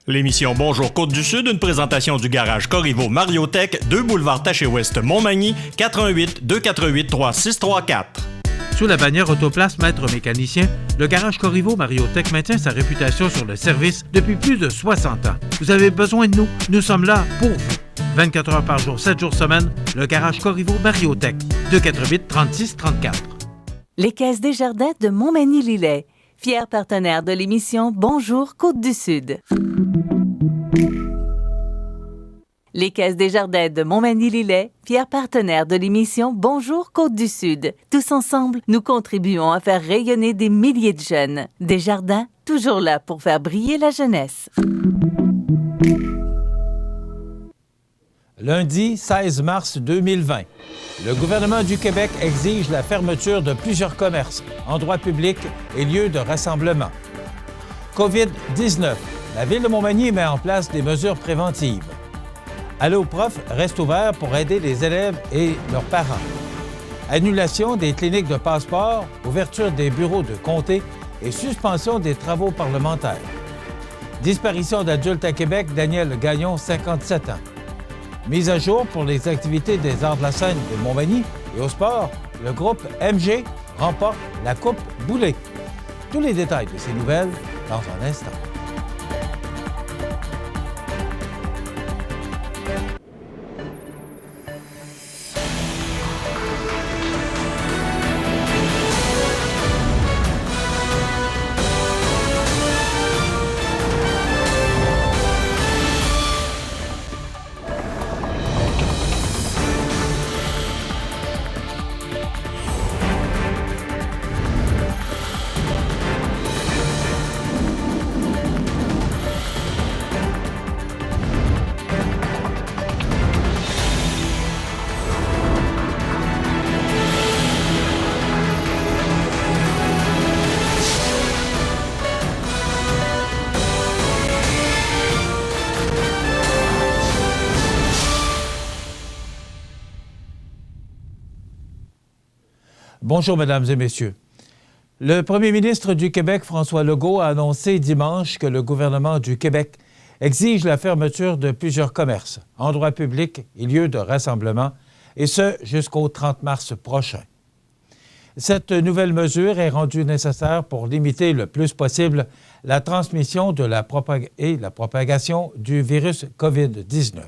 L'émission Bonjour Côte-du-Sud, une présentation du garage Corriveau Mariotech, 2 boulevard Taché-Ouest Montmagny, 88 248 3634. Sous la bannière Autoplace Maître Mécanicien, le garage Corriveau Mariotech maintient sa réputation sur le service depuis plus de 60 ans. Vous avez besoin de nous, nous sommes là pour vous. 24 heures par jour, 7 jours semaine, le garage Corriveau Mariotech, 248 36 34. Les Caisses Desjardins de Montmagny-Lillet, fiers partenaires de l'émission Bonjour Côte-du-Sud. Les Caisses Desjardins de Montmagny-Lillet, fiers partenaires de l'émission Bonjour Côte-du-Sud. Tous ensemble, nous contribuons à faire rayonner des milliers de jeunes. Desjardins, toujours là pour faire briller la jeunesse. Lundi 16 mars 2020, le gouvernement du Québec exige la fermeture de plusieurs commerces, endroits publics et lieux de rassemblement. COVID-19, la Ville de Montmagny met en place des mesures préventives. Allo Prof reste ouvert pour aider les élèves et leurs parents. Annulation des cliniques de passeport, ouverture des bureaux de comté et suspension des travaux parlementaires. Disparition d'adultes à Québec, Daniel Gagnon, 57 ans. Mise à jour pour les activités des arts de la scène de Montmagny et au sport, le groupe MG remporte la Coupe Boulay. Tous les détails de ces nouvelles dans un instant. Bonjour, Mesdames et Messieurs. Le premier ministre du Québec, François Legault, a annoncé dimanche que le gouvernement du Québec exige la fermeture de plusieurs commerces, endroits publics et lieux de rassemblement, et ce jusqu'au 30 mars prochain. Cette nouvelle mesure est rendue nécessaire pour limiter le plus possible la transmission et la propagation du virus COVID-19.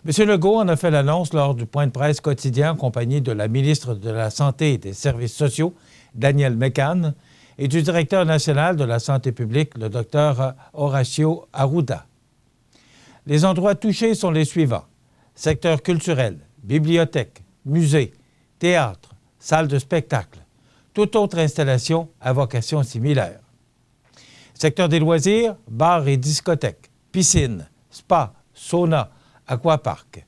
M. Legault en a fait l'annonce lors du point de presse quotidien en compagnie de la ministre de la Santé et des Services sociaux, Danielle Mécan, et du directeur national de la santé publique, le Dr Horacio Arruda. Les endroits touchés sont les suivants: secteur culturel, bibliothèque, musée, théâtre, salle de spectacle, toute autre installation à vocation similaire. Secteur des loisirs, bars et discothèques, piscines, spa, sauna, aquapark.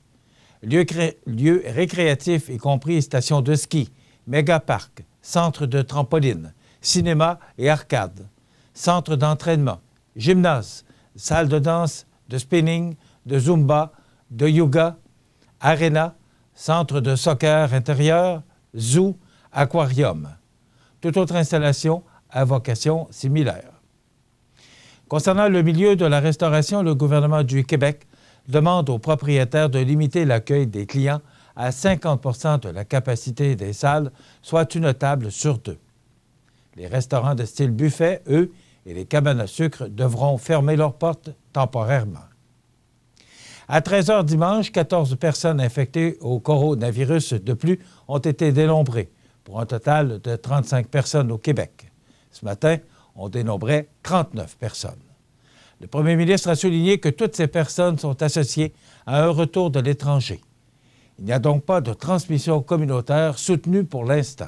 Lieux récréatifs, y compris stations de ski, mégaparcs, centres de trampoline, cinéma et arcades, centres d'entraînement, gymnase, salles de danse, de spinning, de zumba, de yoga, aréna, centre de soccer intérieur, zoo, aquarium. Toute autre installation à vocation similaire. Concernant le milieu de la restauration, le gouvernement du Québec demande aux propriétaires de limiter l'accueil des clients à 50 % de la capacité des salles, soit une table sur 2. Les restaurants de style buffet, eux, et les cabanes à sucre devront fermer leurs portes temporairement. À 13h dimanche, 14 personnes infectées au coronavirus de plus ont été dénombrées, pour un total de 35 personnes au Québec. Ce matin, on dénombrait 39 personnes. Le premier ministre a souligné que toutes ces personnes sont associées à un retour de l'étranger. Il n'y a donc pas de transmission communautaire soutenue pour l'instant.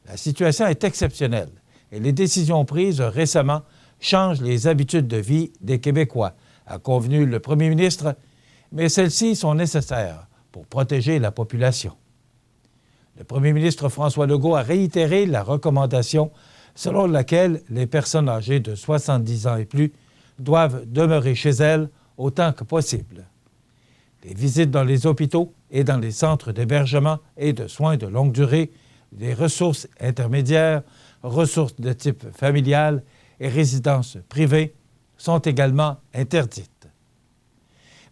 La situation est exceptionnelle et les décisions prises récemment changent les habitudes de vie des Québécois, a convenu le premier ministre, mais celles-ci sont nécessaires pour protéger la population. Le premier ministre François Legault a réitéré la recommandation selon laquelle les personnes âgées de 70 ans et plus doivent demeurer chez elles autant que possible. Les visites dans les hôpitaux et dans les centres d'hébergement et de soins de longue durée, les ressources intermédiaires, ressources de type familial et résidences privées sont également interdites.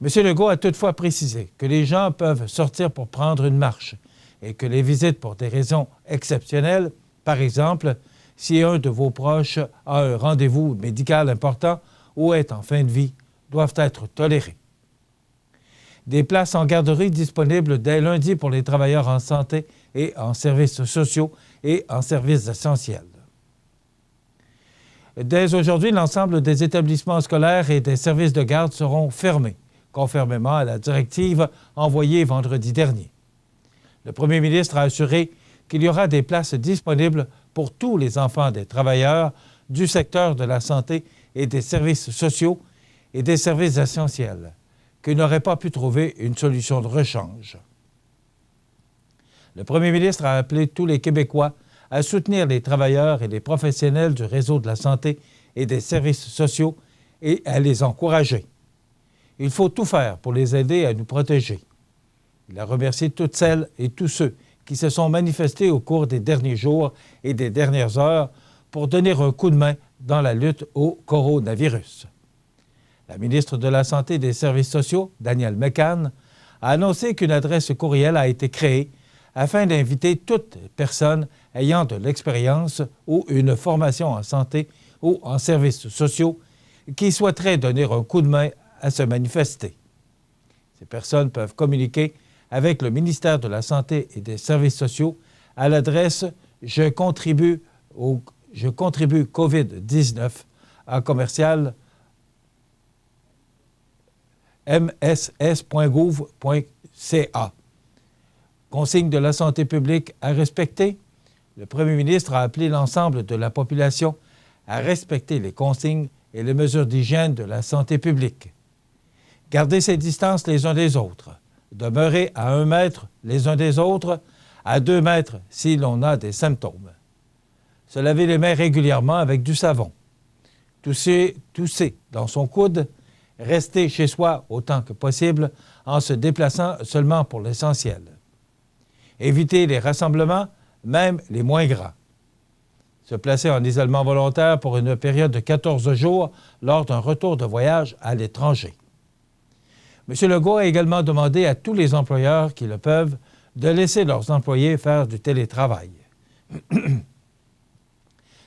M. Legault a toutefois précisé que les gens peuvent sortir pour prendre une marche et que les visites pour des raisons exceptionnelles, par exemple, si un de vos proches a un rendez-vous médical important ou est en fin de vie, doivent être tolérées. Des places en garderie disponibles dès lundi pour les travailleurs en santé et en services sociaux et en services essentiels. Dès aujourd'hui, l'ensemble des établissements scolaires et des services de garde seront fermés, conformément à la directive envoyée vendredi dernier. Le premier ministre a assuré qu'il y aura des places disponibles pour tous les enfants des travailleurs du secteur de la santé et des services sociaux et des services essentiels, qui n'auraient pas pu trouver une solution de rechange. Le premier ministre a appelé tous les Québécois à soutenir les travailleurs et les professionnels du réseau de la santé et des services sociaux et à les encourager. Il faut tout faire pour les aider à nous protéger. Il a remercié toutes celles et tous ceux qui se sont manifestés au cours des derniers jours et des dernières heures pour donner un coup de main dans la lutte au coronavirus. La ministre de la Santé et des Services sociaux, Danielle McCann, a annoncé qu'une adresse courriel a été créée afin d'inviter toute personne ayant de l'expérience ou une formation en santé ou en services sociaux qui souhaiterait donner un coup de main à se manifester. Ces personnes peuvent communiquer avec le ministère de la Santé et des Services sociaux à l'adresse je contribue COVID-19 à commercial mss.gouv.ca. Consigne de la santé publique à respecter. Le premier ministre a appelé l'ensemble de la population à respecter les consignes et les mesures d'hygiène de la santé publique. Garder ses distances les uns des autres. Demeurer à 1 mètre les uns des autres, à 2 mètres si l'on a des symptômes. Se laver les mains régulièrement avec du savon. Tousser dans son coude. Rester chez soi autant que possible en se déplaçant seulement pour l'essentiel. Éviter les rassemblements, même les moins grands. Se placer en isolement volontaire pour une période de 14 jours lors d'un retour de voyage à l'étranger. M. Legault a également demandé à tous les employeurs qui le peuvent de laisser leurs employés faire du télétravail.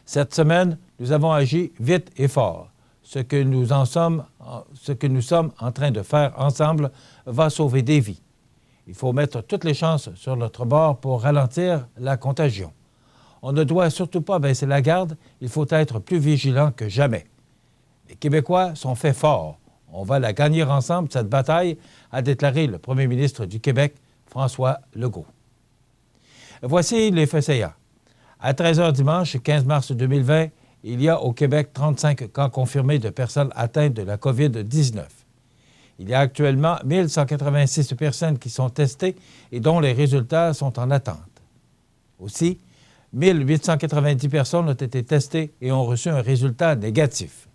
Cette semaine, nous avons agi vite et fort. Ce que nous sommes en train de faire ensemble va sauver des vies. Il faut mettre toutes les chances sur notre bord pour ralentir la contagion. On ne doit surtout pas baisser la garde, il faut être plus vigilant que jamais. Les Québécois sont faits forts. On va la gagner ensemble, cette bataille, a déclaré le premier ministre du Québec, François Legault. Voici les faits saillants. À 13h dimanche, 15 mars 2020, il y a au Québec 35 cas confirmés de personnes atteintes de la COVID-19. Il y a actuellement 1186 personnes qui sont testées et dont les résultats sont en attente. Aussi, 1890 personnes ont été testées et ont reçu un résultat négatif.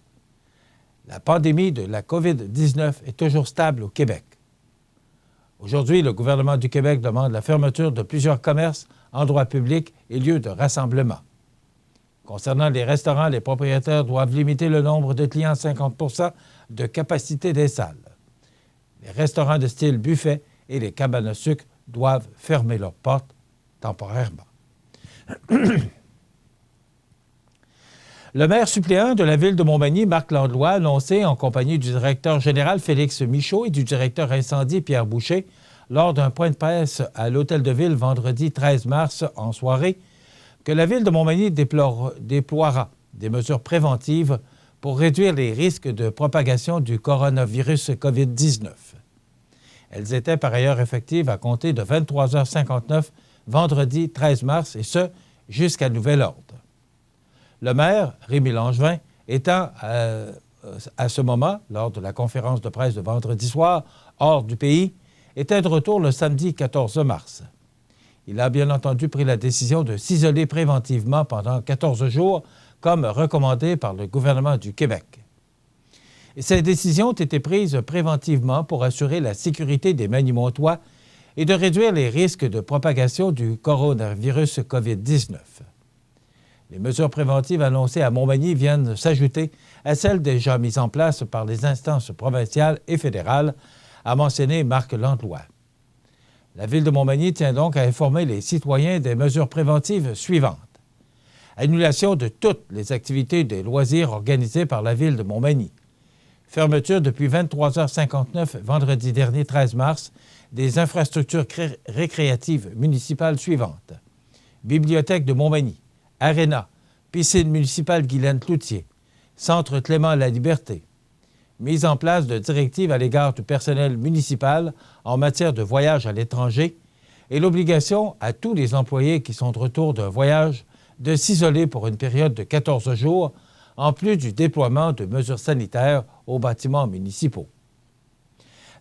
La pandémie de la COVID-19 est toujours stable au Québec. Aujourd'hui, le gouvernement du Québec demande la fermeture de plusieurs commerces, endroits publics et lieux de rassemblement. Concernant les restaurants, les propriétaires doivent limiter le nombre de clients à 50 % de capacité des salles. Les restaurants de style buffet et les cabanes à sucre doivent fermer leurs portes temporairement. Le maire suppléant de la ville de Montmagny, Marc Landlois, a annoncé en compagnie du directeur général Félix Michaud et du directeur incendie Pierre Boucher, lors d'un point de presse à l'Hôtel de Ville vendredi 13 mars en soirée, que la ville de Montmagny déploiera des mesures préventives pour réduire les risques de propagation du coronavirus COVID-19. Elles étaient par ailleurs effectives à compter de 23h59 vendredi 13 mars, et ce, jusqu'à nouvel ordre. Le maire, Rémi Langevin, étant à ce moment, lors de la conférence de presse de vendredi soir, hors du pays, était de retour le samedi 14 mars. Il a bien entendu pris la décision de s'isoler préventivement pendant 14 jours, comme recommandé par le gouvernement du Québec. Et ces décisions ont été prises préventivement pour assurer la sécurité des Magny-Montois et de réduire les risques de propagation du coronavirus COVID-19. Les mesures préventives annoncées à Montmagny viennent s'ajouter à celles déjà mises en place par les instances provinciales et fédérales, a mentionné Marc Landlois. La Ville de Montmagny tient donc à informer les citoyens des mesures préventives suivantes. Annulation de toutes les activités des loisirs organisées par la Ville de Montmagny. Fermeture depuis 23h59 vendredi dernier 13 mars des infrastructures récréatives municipales suivantes. Bibliothèque de Montmagny, Aréna, piscine municipale Guylaine Cloutier, Centre Clément La Liberté. Mise en place de directives à l'égard du personnel municipal en matière de voyage à l'étranger et l'obligation à tous les employés qui sont de retour d'un voyage de s'isoler pour une période de 14 jours, en plus du déploiement de mesures sanitaires aux bâtiments municipaux.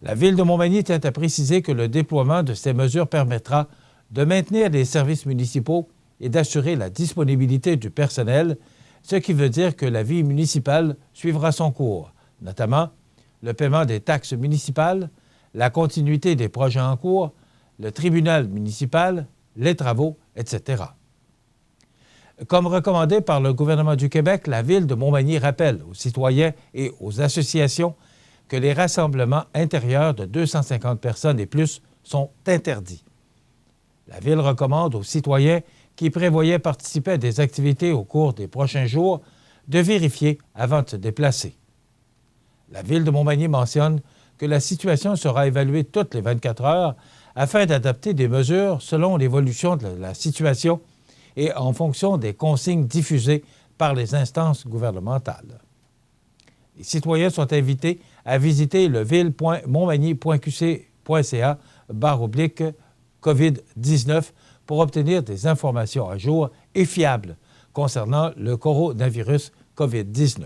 La Ville de Montmagny tient à préciser que le déploiement de ces mesures permettra de maintenir les services municipaux et d'assurer la disponibilité du personnel, ce qui veut dire que la vie municipale suivra son cours, notamment le paiement des taxes municipales, la continuité des projets en cours, le tribunal municipal, les travaux, etc. Comme recommandé par le gouvernement du Québec, la Ville de Montmagny rappelle aux citoyens et aux associations que les rassemblements intérieurs de 250 personnes et plus sont interdits. La Ville recommande aux citoyens qui prévoyaient participer à des activités au cours des prochains jours de vérifier avant de se déplacer. La Ville de Montmagny mentionne que la situation sera évaluée toutes les 24 heures afin d'adapter des mesures selon l'évolution de la situation et en fonction des consignes diffusées par les instances gouvernementales. Les citoyens sont invités à visiter le ville.montmagny.qc.ca/COVID-19 pour obtenir des informations à jour et fiables concernant le coronavirus COVID-19.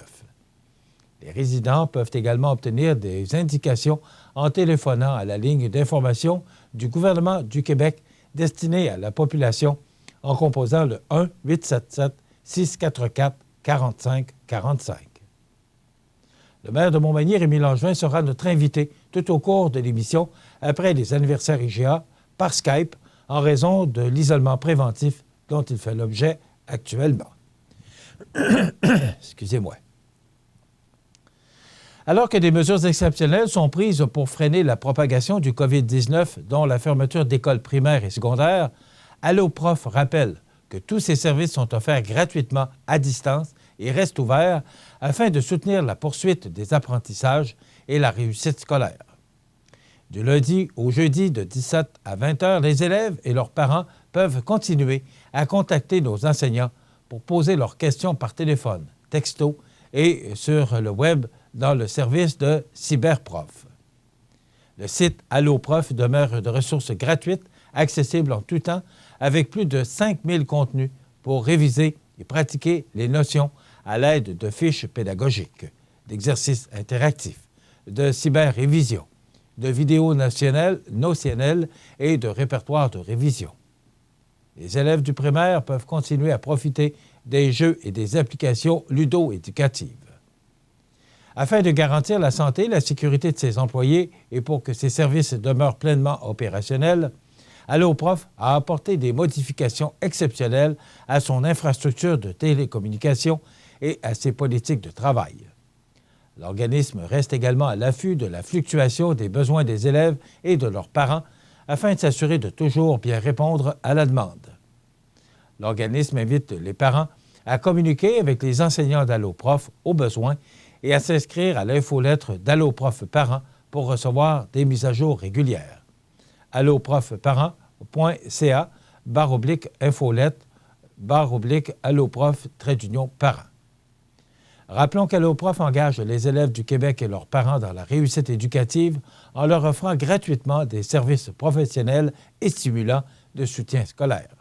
Les résidents peuvent également obtenir des indications en téléphonant à la ligne d'information du gouvernement du Québec destinée à la population en composant le 1-877-644-4545. Le maire de Montmagny, Rémi Langevin, sera notre invité tout au cours de l'émission après les anniversaires IGA par Skype en raison de l'isolement préventif dont il fait l'objet actuellement. Excusez-moi. Alors que des mesures exceptionnelles sont prises pour freiner la propagation du COVID-19, dont la fermeture d'écoles primaires et secondaires, Alloprof rappelle que tous ces services sont offerts gratuitement à distance et restent ouverts afin de soutenir la poursuite des apprentissages et la réussite scolaire. Du lundi au jeudi de 17 à 20 heures, les élèves et leurs parents peuvent continuer à contacter nos enseignants pour poser leurs questions par téléphone, texto et sur le web dans le service de Cyberprof. Le site Alloprof demeure une ressource gratuite, accessible en tout temps, avec plus de 5000 contenus pour réviser et pratiquer les notions à l'aide de fiches pédagogiques, d'exercices interactifs, de cyber-révision, de vidéos notionnelles et de répertoires de révision. Les élèves du primaire peuvent continuer à profiter des jeux et des applications ludo-éducatives. Afin de garantir la santé et la sécurité de ses employés et pour que ces services demeurent pleinement opérationnels, Alloprof a apporté des modifications exceptionnelles à son infrastructure de télécommunications et à ses politiques de travail. L'organisme reste également à l'affût de la fluctuation des besoins des élèves et de leurs parents afin de s'assurer de toujours bien répondre à la demande. L'organisme invite les parents à communiquer avec les enseignants d'Alloprof au besoin et à s'inscrire à l'infolettre d'Alloprof Parents pour recevoir des mises à jour régulières. alloprofparents.ca/infolette/alloprof-parents. Rappelons qu'Alloprof engage les élèves du Québec et leurs parents dans la réussite éducative en leur offrant gratuitement des services professionnels et stimulants de soutien scolaire.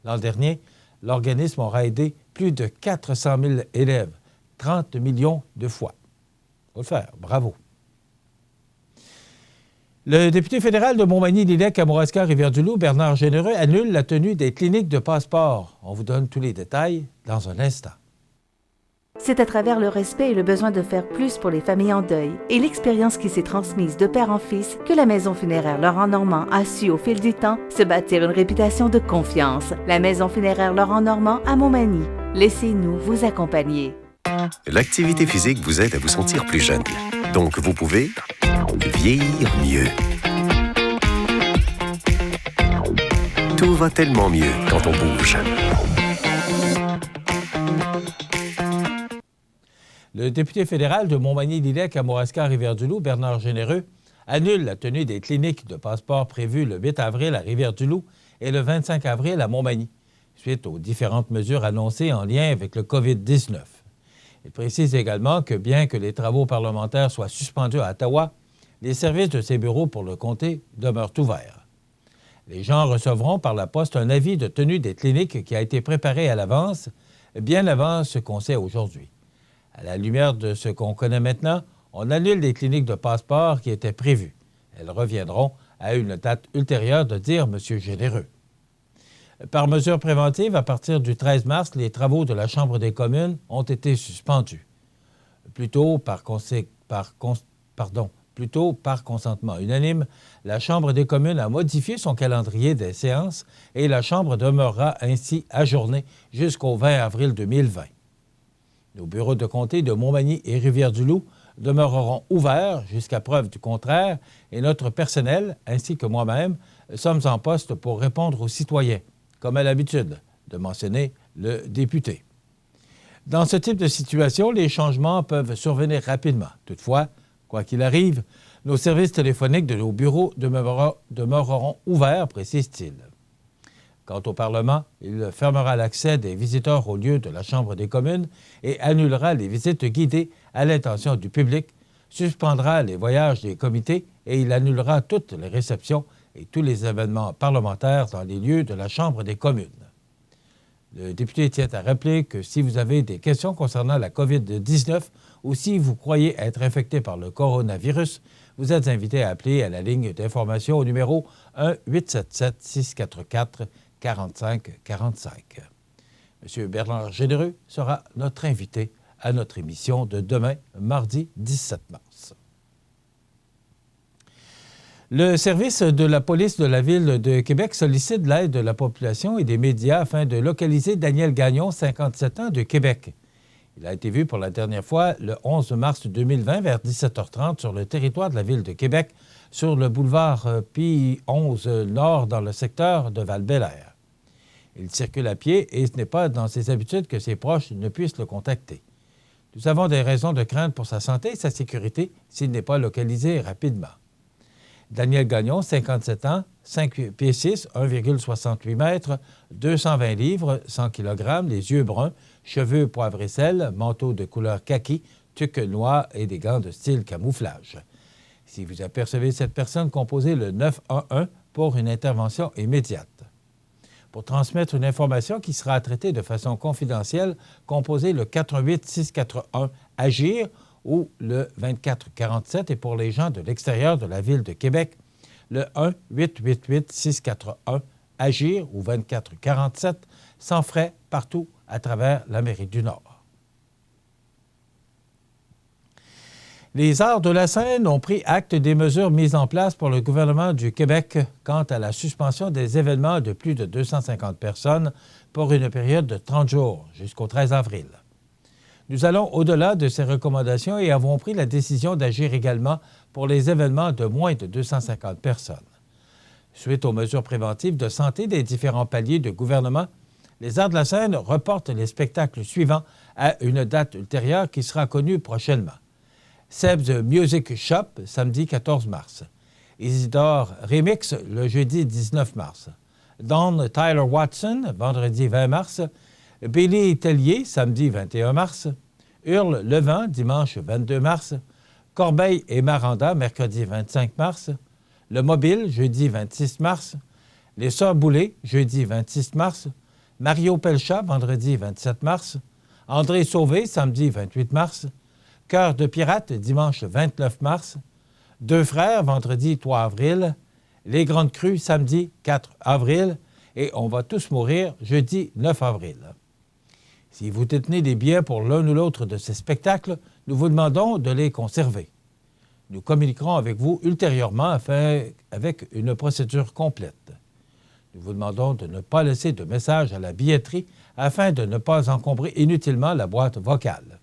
L'an dernier, l'organisme aura aidé plus de 400 000 élèves, 30 millions de fois. Il faut le faire. Bravo. Le député fédéral de Montmagny-Lillet, Kamouraska, Rivière-du-Loup, Bernard Généreux, annule la tenue des cliniques de passeport. On vous donne tous les détails dans un instant. C'est à travers le respect et le besoin de faire plus pour les familles en deuil et l'expérience qui s'est transmise de père en fils que la Maison funéraire Laurent Normand a su au fil du temps se bâtir une réputation de confiance. La Maison funéraire Laurent Normand à Montmagny. Laissez-nous vous accompagner. L'activité physique vous aide à vous sentir plus jeune. Donc, vous pouvez vieillir mieux. Tout va tellement mieux quand on bouge. Le député fédéral de Montmagny-Lillet, Kamouraska, Rivière-du-Loup, Bernard Généreux, annule la tenue des cliniques de passeport prévues le 8 avril à Rivière-du-Loup et le 25 avril à Montmagny, suite aux différentes mesures annoncées en lien avec le COVID-19. Il précise également que bien que les travaux parlementaires soient suspendus à Ottawa, les services de ces bureaux pour le comté demeurent ouverts. Les gens recevront par la poste un avis de tenue des cliniques qui a été préparé à l'avance, bien avant ce qu'on sait aujourd'hui. À la lumière de ce qu'on connaît maintenant, on annule les cliniques de passeport qui étaient prévues. Elles reviendront à une date ultérieure, de dire M. Généreux. Par mesure préventive, à partir du 13 mars, les travaux de la Chambre des communes ont été suspendus. Plutôt par consentement unanime, la Chambre des communes a modifié son calendrier des séances et la Chambre demeurera ainsi ajournée jusqu'au 20 avril 2020. Nos bureaux de comté de Montmagny et Rivière-du-Loup demeureront ouverts jusqu'à preuve du contraire et notre personnel, ainsi que moi-même, sommes en poste pour répondre aux citoyens, comme à l'habitude, de mentionner le député. Dans ce type de situation, les changements peuvent survenir rapidement. Toutefois, quoi qu'il arrive, nos services téléphoniques de nos bureaux demeureront ouverts, précise-t-il. Quant au Parlement, il fermera l'accès des visiteurs aux lieux de la Chambre des communes et annulera les visites guidées à l'intention du public, suspendra les voyages des comités et il annulera toutes les réceptions et tous les événements parlementaires dans les lieux de la Chambre des communes. Le député tient à rappeler que si vous avez des questions concernant la COVID-19 ou si vous croyez être infecté par le coronavirus, vous êtes invité à appeler à la ligne d'information au numéro 1-877-644-4545. M. Bernard Généreux sera notre invité à notre émission de demain, mardi 17 mars. Le service de la police de la Ville de Québec sollicite l'aide de la population et des médias afin de localiser Daniel Gagnon, 57 ans, de Québec. Il a été vu pour la dernière fois le 11 mars 2020 vers 17h30 sur le territoire de la Ville de Québec, sur le boulevard Pie 11 Nord dans le secteur de Val-Bélair. Il circule à pied et ce n'est pas dans ses habitudes que ses proches ne puissent le contacter. Nous avons des raisons de crainte pour sa santé et sa sécurité s'il n'est pas localisé rapidement. Daniel Gagnon, 57 ans, 5 pieds 6, 1,68 mètres, 220 livres, 100 kg, les yeux bruns, cheveux poivre et sel, manteau de couleur kaki, tuque noir et des gants de style camouflage. Si vous apercevez cette personne, composez le 911 pour une intervention immédiate. Pour transmettre une information qui sera traitée de façon confidentielle, composez le 418-641 Agir ou le 2447 et pour les gens de l'extérieur de la Ville de Québec, le 1-888-641 Agir ou 2447 sans frais partout à travers l'Amérique du Nord. Les Arts de la Seine ont pris acte des mesures mises en place par le gouvernement du Québec quant à la suspension des événements de plus de 250 personnes pour une période de 30 jours jusqu'au 13 avril. Nous allons au-delà de ces recommandations et avons pris la décision d'agir également pour les événements de moins de 250 personnes. Suite aux mesures préventives de santé des différents paliers de gouvernement, les Arts de la Seine reportent les spectacles suivants à une date ultérieure qui sera connue prochainement. Seb's Music Shop, samedi 14 mars. Isidore Remix, le jeudi 19 mars. Don Tyler Watson, vendredi 20 mars. Billy Tellier, samedi 21 mars. Hurle le vent, dimanche 22 mars. Corbeil et Maranda, mercredi 25 mars. Le Mobile, jeudi 26 mars. Les Sœurs Boulay, jeudi 26 mars. Mario Pelchat, vendredi 27 mars. André Sauvé, samedi 28 mars. Cœur de pirate, dimanche 29 mars. Deux Frères, vendredi 3 avril. Les Grandes Crues, samedi 4 avril. Et On va tous mourir, jeudi 9 avril. Si vous détenez des billets pour l'un ou l'autre de ces spectacles, nous vous demandons de les conserver. Nous communiquerons avec vous ultérieurement avec une procédure complète. Nous vous demandons de ne pas laisser de message à la billetterie afin de ne pas encombrer inutilement la boîte vocale.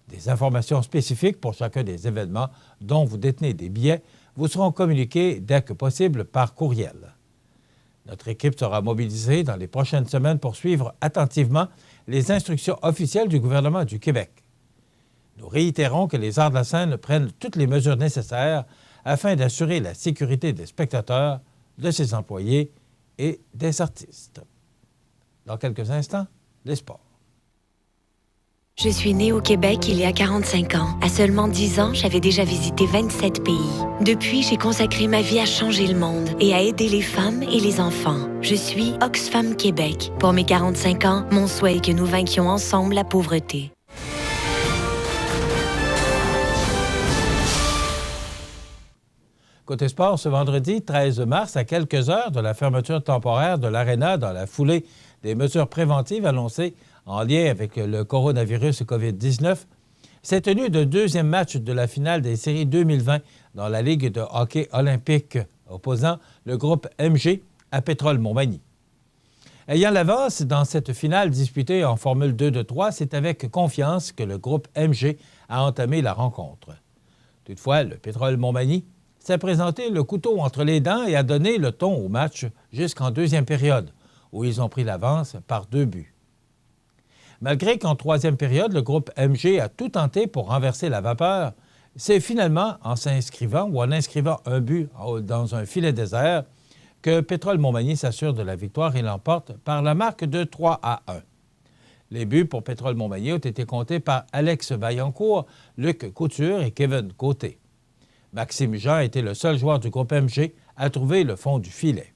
Des informations spécifiques pour chacun des événements dont vous détenez des billets vous seront communiquées dès que possible par courriel. Notre équipe sera mobilisée dans les prochaines semaines pour suivre attentivement les instructions officielles du gouvernement du Québec. Nous réitérons que les Arts de la scène prennent toutes les mesures nécessaires afin d'assurer la sécurité des spectateurs, de ses employés et des artistes. Dans quelques instants, les sports. Je suis née au Québec il y a 45 ans. À seulement 10 ans, j'avais déjà visité 27 pays. Depuis, j'ai consacré ma vie à changer le monde et à aider les femmes et les enfants. Je suis Oxfam Québec. Pour mes 45 ans, mon souhait est que nous vainquions ensemble la pauvreté. Côté sport, ce vendredi 13 mars, à quelques heures de la fermeture temporaire de l'Arena dans la foulée des mesures préventives annoncées en lien avec le coronavirus COVID-19, s'est tenu le deuxième match de la finale des séries 2020 dans la Ligue de hockey olympique, opposant le groupe MG à Pétrole Montmagny. Ayant l'avance dans cette finale disputée en Formule 2 de 3, c'est avec confiance que le groupe MG a entamé la rencontre. Toutefois, le Pétrole Montmagny s'est présenté le couteau entre les dents et a donné le ton au match jusqu'en deuxième période, où ils ont pris l'avance par 2 buts. Malgré qu'en troisième période, le groupe MG a tout tenté pour renverser la vapeur, c'est finalement en s'inscrivant ou en inscrivant un but dans un filet désert que Pétrole Montmagny s'assure de la victoire et l'emporte par la marque de 3-1. Les buts pour Pétrole Montmagny ont été comptés par Alex Vaillancourt, Luc Couture et Kevin Côté. Maxime Jean était le seul joueur du groupe MG à trouver le fond du filet.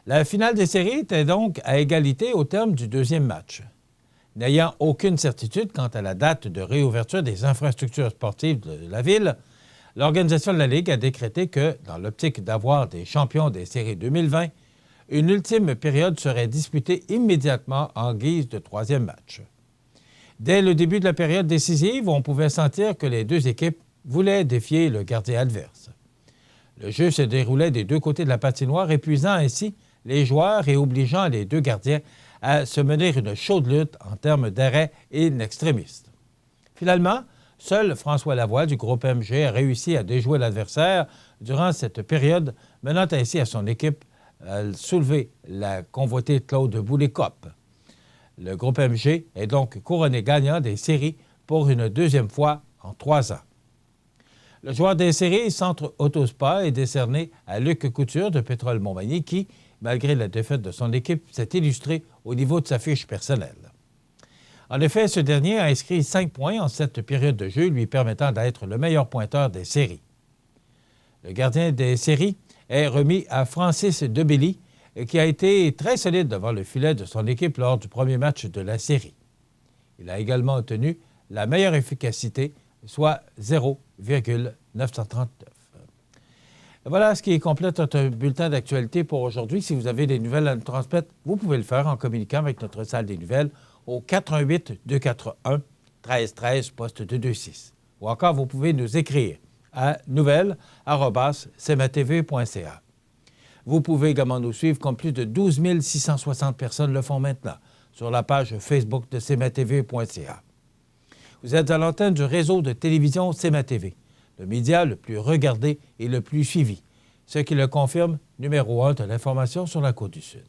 La finale des séries était donc à égalité au terme du deuxième match. N'ayant aucune certitude quant à la date de réouverture des infrastructures sportives de la ville, l'organisation de la Ligue a décrété que, dans l'optique d'avoir des champions des séries 2020, une ultime période serait disputée immédiatement en guise de troisième match. Dès le début de la période décisive, on pouvait sentir que les deux équipes voulaient défier le gardien adverse. Le jeu se déroulait des deux côtés de la patinoire, épuisant ainsi les joueurs et obligeant les deux gardiens à se mener une chaude lutte en termes d'arrêt in extremis. Finalement, seul François Lavoie du groupe MG a réussi à déjouer l'adversaire durant cette période, menant ainsi à son équipe à soulever la convoitée Claude Boulet-Cop. Le groupe MG est donc couronné gagnant des séries pour une deuxième fois en 3 ans. Le joueur des séries Centre Autospa est décerné à Luc Couture de Pétrole Montmagny qui, malgré la défaite de son équipe, s'est illustré au niveau de sa fiche personnelle. En effet, ce dernier a inscrit 5 points en cette période de jeu, lui permettant d'être le meilleur pointeur des séries. Le gardien des séries est remis à Francis Debelly, qui a été très solide devant le filet de son équipe lors du premier match de la série. Il a également obtenu la meilleure efficacité, soit 0,939. Voilà ce qui complète notre bulletin d'actualité pour aujourd'hui. Si vous avez des nouvelles à nous transmettre, vous pouvez le faire en communiquant avec notre salle des nouvelles au 418-241-1313, poste 226. Ou encore, vous pouvez nous écrire à nouvelles@cmatv.ca. Vous pouvez également nous suivre comme plus de 12 660 personnes le font maintenant sur la page Facebook de cmatv.ca. Vous êtes à l'antenne du réseau de télévision CMA-TV, le média le plus regardé et le plus suivi, ce qui le confirme numéro 1 de l'information sur la Côte-du-Sud.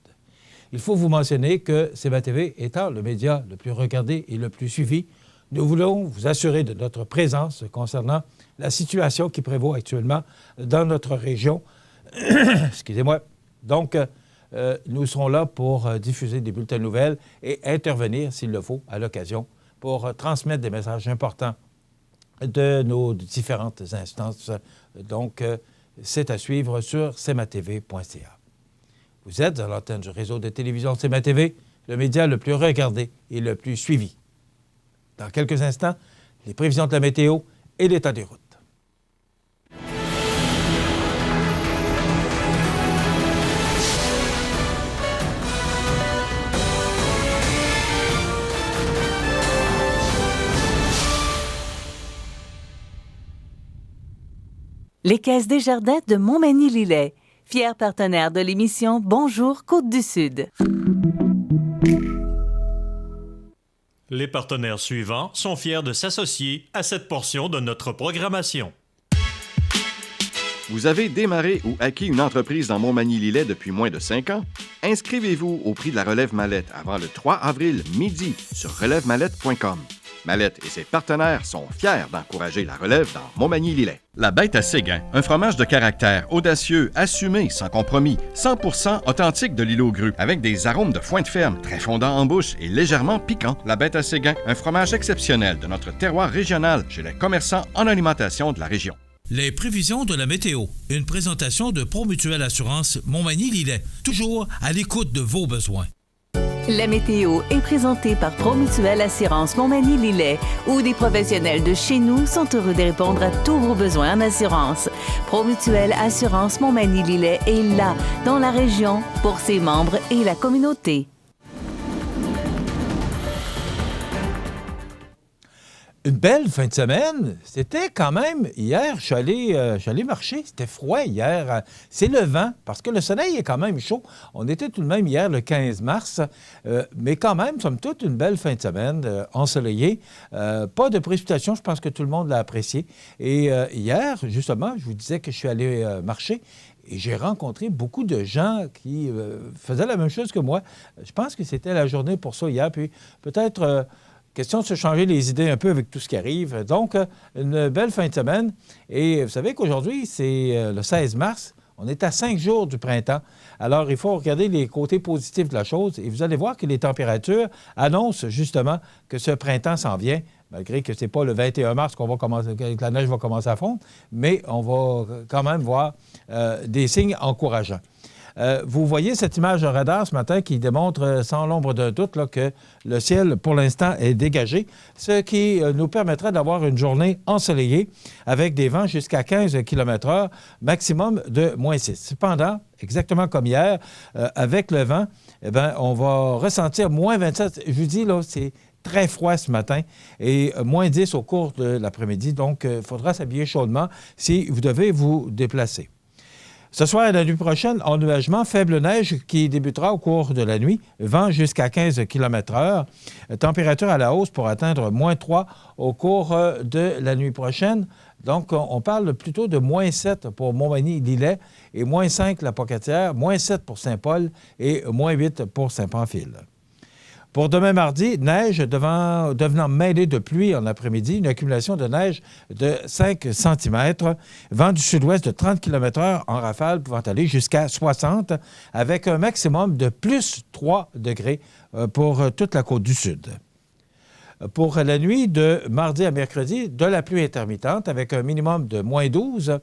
Il faut vous mentionner que CMA-TV étant le média le plus regardé et le plus suivi, nous voulons vous assurer de notre présence concernant la situation qui prévaut actuellement dans notre région. Excusez-moi. Donc, nous serons là pour diffuser des bulletins de nouvelles et intervenir, s'il le faut, à l'occasion, pour transmettre des messages importants de nos différentes instances. Donc, c'est à suivre sur cmatv.ca. Vous êtes à l'antenne du réseau de télévision CMA-TV, le média le plus regardé et le plus suivi. Dans quelques instants, les prévisions de la météo et l'état des routes. Les Caisses Desjardins de Montmagny-Lillet, fier partenaire de l'émission Bonjour Côte-du-Sud. Les partenaires suivants sont fiers de s'associer à cette portion de notre programmation. Vous avez démarré ou acquis une entreprise dans Montmagny-Lillet depuis moins de 5 ans? Inscrivez-vous au prix de la Relève Mallette avant le 3 avril midi sur relèvemallette.com. Mallette et ses partenaires sont fiers d'encourager la relève dans Montmagny-Lillet. La Bête à Séguin, un fromage de caractère audacieux, assumé, sans compromis, 100% authentique de l'îlot Gru, avec des arômes de foin de ferme, très fondants en bouche et légèrement piquants. La Bête à Séguin, un fromage exceptionnel de notre terroir régional chez les commerçants en alimentation de la région. Les prévisions de la météo. Une présentation de Promutuelle Assurance Montmagny-Lillet. Toujours à l'écoute de vos besoins. La météo est présentée par Promutuelle Assurance Montmagny-Lillet, où des professionnels de chez nous sont heureux de répondre à tous vos besoins en assurance. Promutuelle Assurance Montmagny-Lillet est là, dans la région, pour ses membres et la communauté. Une belle fin de semaine. C'était quand même, hier, je suis allé marcher. C'était froid hier. C'est le vent, parce que le soleil est quand même chaud. On était tout de même hier, le 15 mars. Mais quand même, somme toute, une belle fin de semaine, ensoleillée. Pas de précipitation, je pense que tout le monde l'a apprécié. Et hier, justement, je vous disais que je suis allé marcher. Et j'ai rencontré beaucoup de gens qui faisaient la même chose que moi. Je pense que c'était la journée pour ça hier. Puis peut-être... question de se changer les idées un peu avec tout ce qui arrive. Donc, une belle fin de semaine. Et vous savez qu'aujourd'hui, c'est le 16 mars. On est à 5 jours du printemps. Alors, il faut regarder les côtés positifs de la chose. Et vous allez voir que les températures annoncent justement que ce printemps s'en vient, malgré que ce n'est pas le 21 mars que la neige va commencer à fondre. Mais on va quand même voir des signes encourageants. Vous voyez cette image de radar ce matin qui démontre sans l'ombre d'un doute là, que le ciel, pour l'instant, est dégagé, ce qui nous permettrait d'avoir une journée ensoleillée avec des vents jusqu'à 15 km/h, maximum de -6. Cependant, exactement comme hier, avec le vent, eh bien, on va ressentir -27. Je vous dis, là, c'est très froid ce matin et -10 au cours de l'après-midi. Donc, il faudra s'habiller chaudement si vous devez vous déplacer. Ce soir et la nuit prochaine, ennuagement, faible neige qui débutera au cours de la nuit, vent jusqu'à 15 km/h, température à la hausse pour atteindre -3 au cours de la nuit prochaine. Donc, on parle plutôt de -7 pour Montmagny-Lillet et -5 la Pocatière, -7 pour Saint-Paul et -8 pour Saint-Pamphile. Pour demain mardi, neige devenant mêlée de pluie en après-midi, une accumulation de neige de 5 cm, vent du sud-ouest de 30 km/h en rafale pouvant aller jusqu'à 60, avec un maximum de +3 degrés pour toute la côte du sud. Pour la nuit de mardi à mercredi, de la pluie intermittente avec un minimum de -12.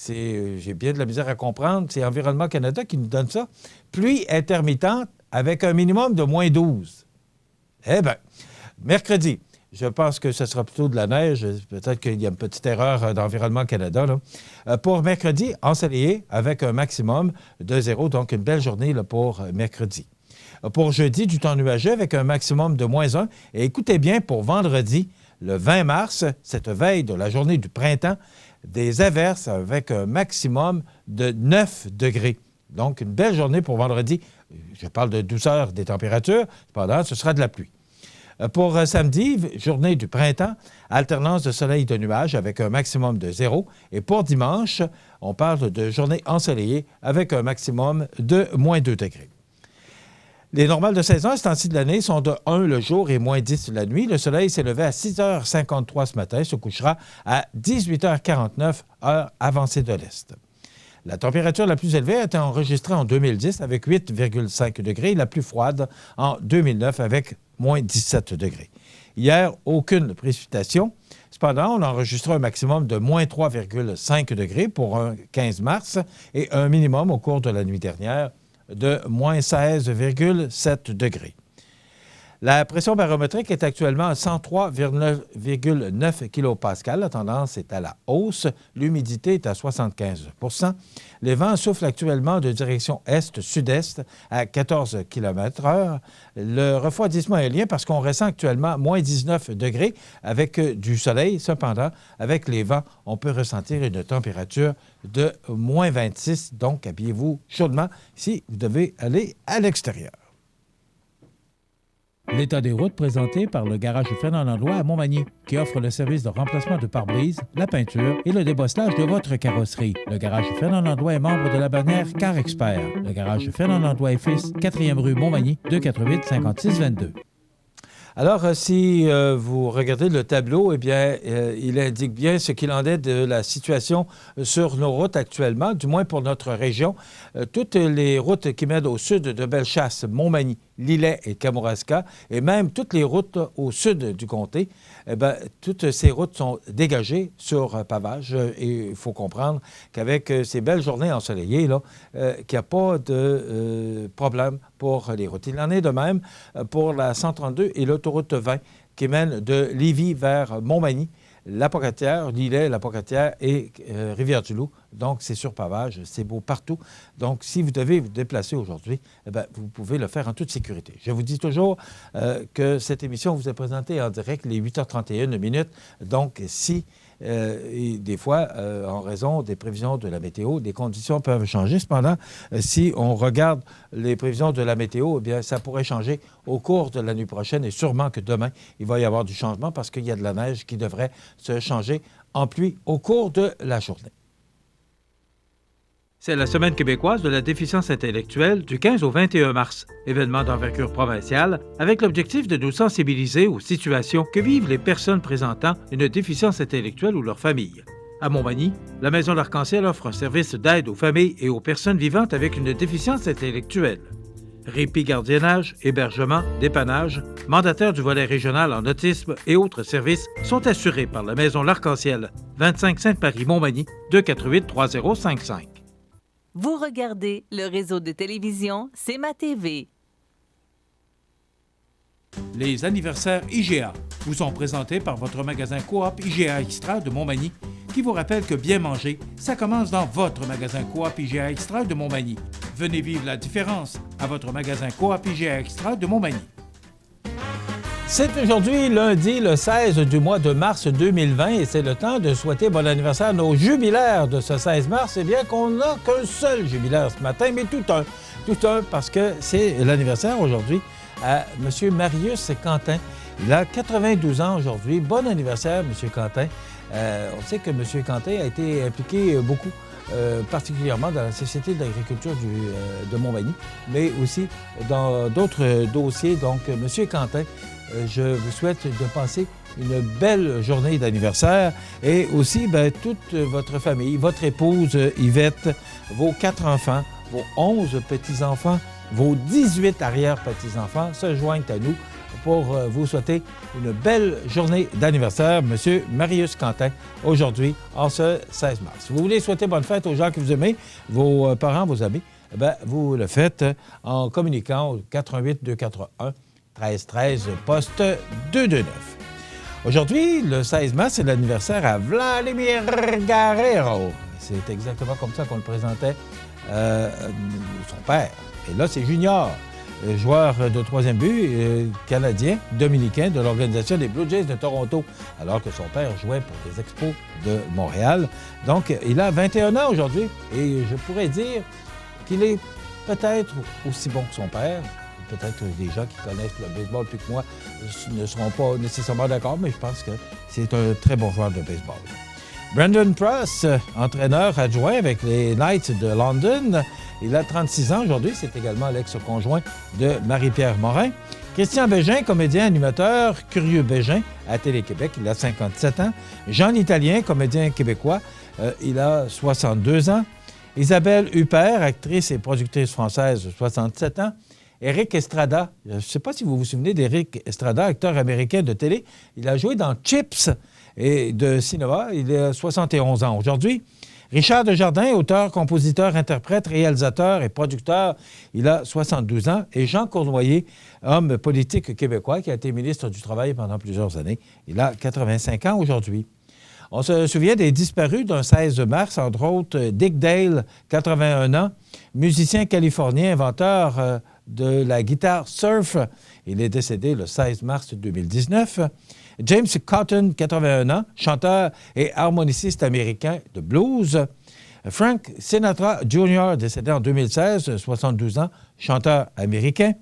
J'ai bien de la misère à comprendre, c'est Environnement Canada qui nous donne ça. Pluie intermittente avec un minimum de -12. Eh bien, mercredi, je pense que ce sera plutôt de la neige. Peut-être qu'il y a une petite erreur d'Environnement Canada. Là. Pour mercredi, ensoleillé avec un maximum de 0, donc une belle journée là, pour mercredi. Pour jeudi, du temps nuageux avec un maximum de -1. Et écoutez bien, pour vendredi, le 20 mars, cette veille de la journée du printemps, des averses avec un maximum de 9 degrés. Donc, une belle journée pour vendredi. Je parle de douceur des températures. Cependant, ce sera de la pluie. Pour samedi, journée du printemps, alternance de soleil et de nuages avec un maximum de 0. Et pour dimanche, on parle de journée ensoleillée avec un maximum de -2 degrés. Les normales de saison à ce temps-ci de l'année sont de 1 le jour et -10 la nuit. Le soleil s'est levé à 6h53 ce matin, se couchera à 18h49, heure avancée de l'Est. La température la plus élevée a été enregistrée en 2010 avec 8,5 degrés, la plus froide en 2009 avec -17 degrés. Hier, aucune précipitation. Cependant, on a enregistré un maximum de -3,5 degrés pour un 15 mars et un minimum au cours de la nuit dernière de -16,7 degrés. La pression barométrique est actuellement à 103,9 kPa. La tendance est à la hausse. L'humidité est à 75 %. Les vents soufflent actuellement de direction est-sud-est à 14 km/h. Le refroidissement est lien parce qu'on ressent actuellement moins 19 degrés avec du soleil. Cependant, avec les vents, on peut ressentir une température de moins 26. Donc, habillez-vous chaudement si vous devez aller à l'extérieur. L'état des routes présenté par le garage Fernand Landlois à Montmagny, qui offre le service de remplacement de pare-brise, la peinture et le débosselage de votre carrosserie. Le garage Fernand Landlois est membre de la bannière Car Expert. Le garage Fernand Landlois et Fils, 4e rue Montmagny, 248-5622. Alors, si vous regardez le tableau, eh bien, il indique bien ce qu'il en est de la situation sur nos routes actuellement, du moins pour notre région. Toutes les routes qui mènent au sud de Bellechasse, Montmagny, Lillet et Kamouraska, et même toutes les routes au sud du comté, eh bien, toutes ces routes sont dégagées sur pavage. Et il faut comprendre qu'avec ces belles journées ensoleillées, là, qu'il n'y a pas de problème pour les routes. Il en est de même pour la 132 et l'autoroute 20 qui mène de Lévis vers Montmagny, La Pocatière, Lillet, La Pocatière et Rivière-du-Loup. Donc, c'est sur pavage, c'est beau partout. Donc, si vous devez vous déplacer aujourd'hui, eh bien, vous pouvez le faire en toute sécurité. Je vous dis toujours que cette émission vous est présentée en direct les 8h31 minutes. Donc, si et des fois, en raison des prévisions de la météo, des conditions peuvent changer. Cependant, si on regarde les prévisions de la météo, eh bien, ça pourrait changer au cours de la nuit prochaine et sûrement que demain, il va y avoir du changement parce qu'il y a de la neige qui devrait se changer en pluie au cours de la journée. C'est la Semaine québécoise de la déficience intellectuelle du 15 au 21 mars, événement d'envergure provinciale avec l'objectif de nous sensibiliser aux situations que vivent les personnes présentant une déficience intellectuelle ou leur famille. À Montmagny, la Maison l'Arc-en-Ciel offre un service d'aide aux familles et aux personnes vivantes avec une déficience intellectuelle. Répit gardiennage, hébergement, dépannage, mandataires du volet régional en autisme et autres services sont assurés par la Maison l'Arc-en-Ciel, 25 Sainte-Marie-Montmagny, 248-3055. Vous regardez le réseau de télévision C'est ma TV. Les anniversaires IGA vous sont présentés par votre magasin Coop IGA Extra de Montmagny, qui vous rappelle que bien manger, ça commence dans votre magasin Coop IGA Extra de Montmagny. Venez vivre la différence à votre magasin Coop IGA Extra de Montmagny. C'est aujourd'hui lundi, le 16 du mois de mars 2020, et c'est le temps de souhaiter bon anniversaire à nos jubilaires de ce 16 mars. Eh bien qu'on n'a qu'un seul jubilaire ce matin, mais tout un, parce que c'est l'anniversaire aujourd'hui à M. Marius Quentin. Il a 92 ans aujourd'hui. Bon anniversaire, M. Quentin. On sait que M. Quentin a été impliqué beaucoup, particulièrement dans la Société d'agriculture de Montmagny, mais aussi dans d'autres dossiers. Donc, M. Quentin, je vous souhaite de passer une belle journée d'anniversaire et aussi toute votre famille, votre épouse Yvette, vos 4 enfants, vos 11 petits-enfants, vos 18 arrière-petits-enfants se joignent à nous pour vous souhaiter une belle journée d'anniversaire, M. Marius Quentin, aujourd'hui, en ce 16 mars. Si vous voulez souhaiter bonne fête aux gens que vous aimez, vos parents, vos amis, vous le faites en communiquant au 88-241-1313, poste 229. Aujourd'hui, le 16 mars, c'est l'anniversaire à Vladimir Guerrero. C'est exactement comme ça qu'on le présentait, son père. Et là, c'est Junior, joueur de troisième but canadien, dominicain de l'organisation des Blue Jays de Toronto, alors que son père jouait pour les Expos de Montréal. Donc, il a 21 ans aujourd'hui et je pourrais dire qu'il est peut-être aussi bon que son père. Peut-être que les gens qui connaissent le baseball plus que moi ne seront pas nécessairement d'accord, mais je pense que c'est un très bon joueur de baseball. Brandon Pross, entraîneur adjoint avec les Knights de London, il a 36 ans aujourd'hui. C'est également l'ex-conjoint de Marie-Pierre Morin. Christian Bégin, comédien animateur, Curieux Bégin à Télé-Québec, il a 57 ans. Jean l'Italien, comédien québécois, il a 62 ans. Isabelle Huppert, actrice et productrice française, 67 ans. Éric Estrada, je ne sais pas si vous vous souvenez d'Éric Estrada, acteur américain de télé. Il a joué dans Chips et de cinéma. Il a 71 ans aujourd'hui. Richard Desjardins, auteur, compositeur, interprète, réalisateur et producteur, il a 72 ans. Et Jean Cournoyer, homme politique québécois qui a été ministre du Travail pendant plusieurs années, il a 85 ans aujourd'hui. On se souvient des disparus d'un 16 mars, entre autres Dick Dale, 81 ans, musicien californien, inventeur de la guitare surf. Il est décédé le 16 mars 2019. James Cotton, 81 ans, chanteur et harmoniciste américain de blues. Frank Sinatra Jr., décédé en 2016, 72 ans, chanteur américain.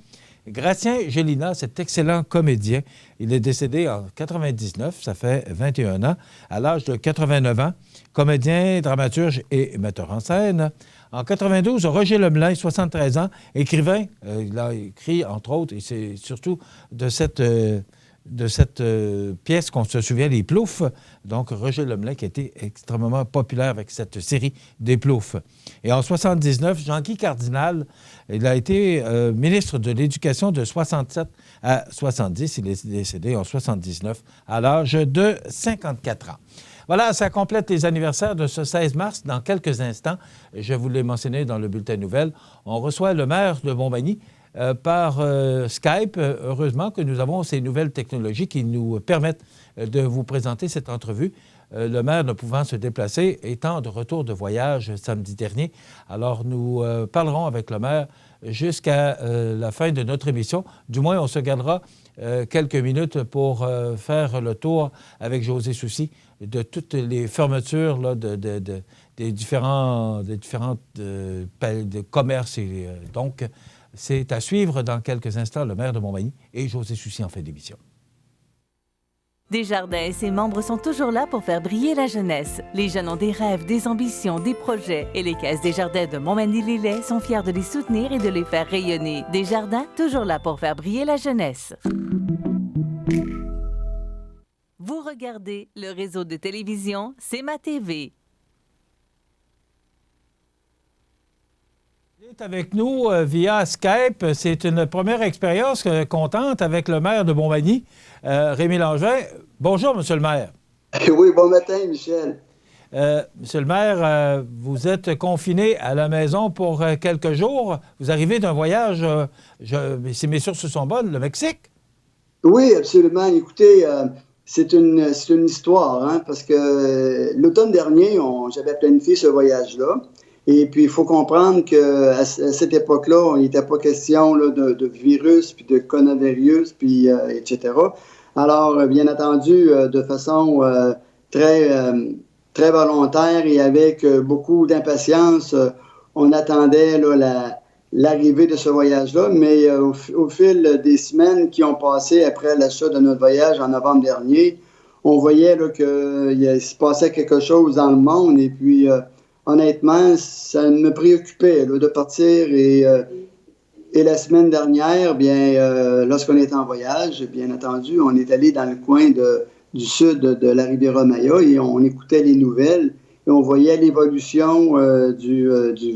Gratien Gélina, cet excellent comédien, il est décédé en 99, ça fait 21 ans, à l'âge de 89 ans, comédien, dramaturge et metteur en scène. En 92, Roger Lemelin, 73 ans, écrivain. Il a écrit, entre autres, et c'est surtout de cette pièce qu'on se souvient, Les Ploufs. Donc, Roger Lemelin qui a été extrêmement populaire avec cette série des Ploufs. Et en 79, Jean-Guy Cardinal, il a été ministre de l'Éducation de 67 à 70. Il est décédé en 79 à l'âge de 54 ans. Voilà, ça complète les anniversaires de ce 16 mars. Dans quelques instants, je vous l'ai mentionné dans le bulletin de nouvelles, on reçoit le maire de Montmagny par Skype. Heureusement que nous avons ces nouvelles technologies qui nous permettent de vous présenter cette entrevue. Le maire ne pouvant se déplacer, étant de retour de voyage samedi dernier. Alors, nous parlerons avec le maire jusqu'à la fin de notre émission. Du moins, on se gardera quelques minutes pour faire le tour avec José Soucy de toutes les fermetures là, des différents de commerces. Et, donc, c'est à suivre dans quelques instants, le maire de Montmagny et José Soucy en fin d'émission. Desjardins et ses membres sont toujours là pour faire briller la jeunesse. Les jeunes ont des rêves, des ambitions, des projets. Et les Caisses Desjardins de Montmagny-Lillet sont fiers de les soutenir et de les faire rayonner. Desjardins, toujours là pour faire briller la jeunesse. Vous regardez le réseau de télévision C'est ma TV. Il est avec nous via Skype. C'est une première expérience contente avec le maire de Montmagny, Rémi Langevin. Bonjour, Monsieur le maire. Oui, bon matin, Michel. Monsieur le maire, vous êtes confiné à la maison pour quelques jours. Vous arrivez d'un voyage, si mes sources sont bonnes, le Mexique? Oui, absolument. Écoutez, c'est une histoire, hein, parce que l'automne dernier, j'avais planifié ce voyage-là. Et puis, il faut comprendre qu'à cette époque-là, il n'était pas question là, de virus, puis de coronavirus, puis etc. Alors, bien entendu, de façon très volontaire et avec beaucoup d'impatience, on attendait là, l'arrivée de ce voyage-là. Mais au fil des semaines qui ont passé après l'achat de notre voyage en novembre dernier, on voyait qu'il se passait quelque chose dans le monde. Et puis, honnêtement, ça me préoccupait là, de partir. Et la semaine dernière, bien, lorsqu'on était en voyage, bien entendu, on est allé dans le coin du sud de la Riviera Maya et on écoutait les nouvelles et on voyait l'évolution du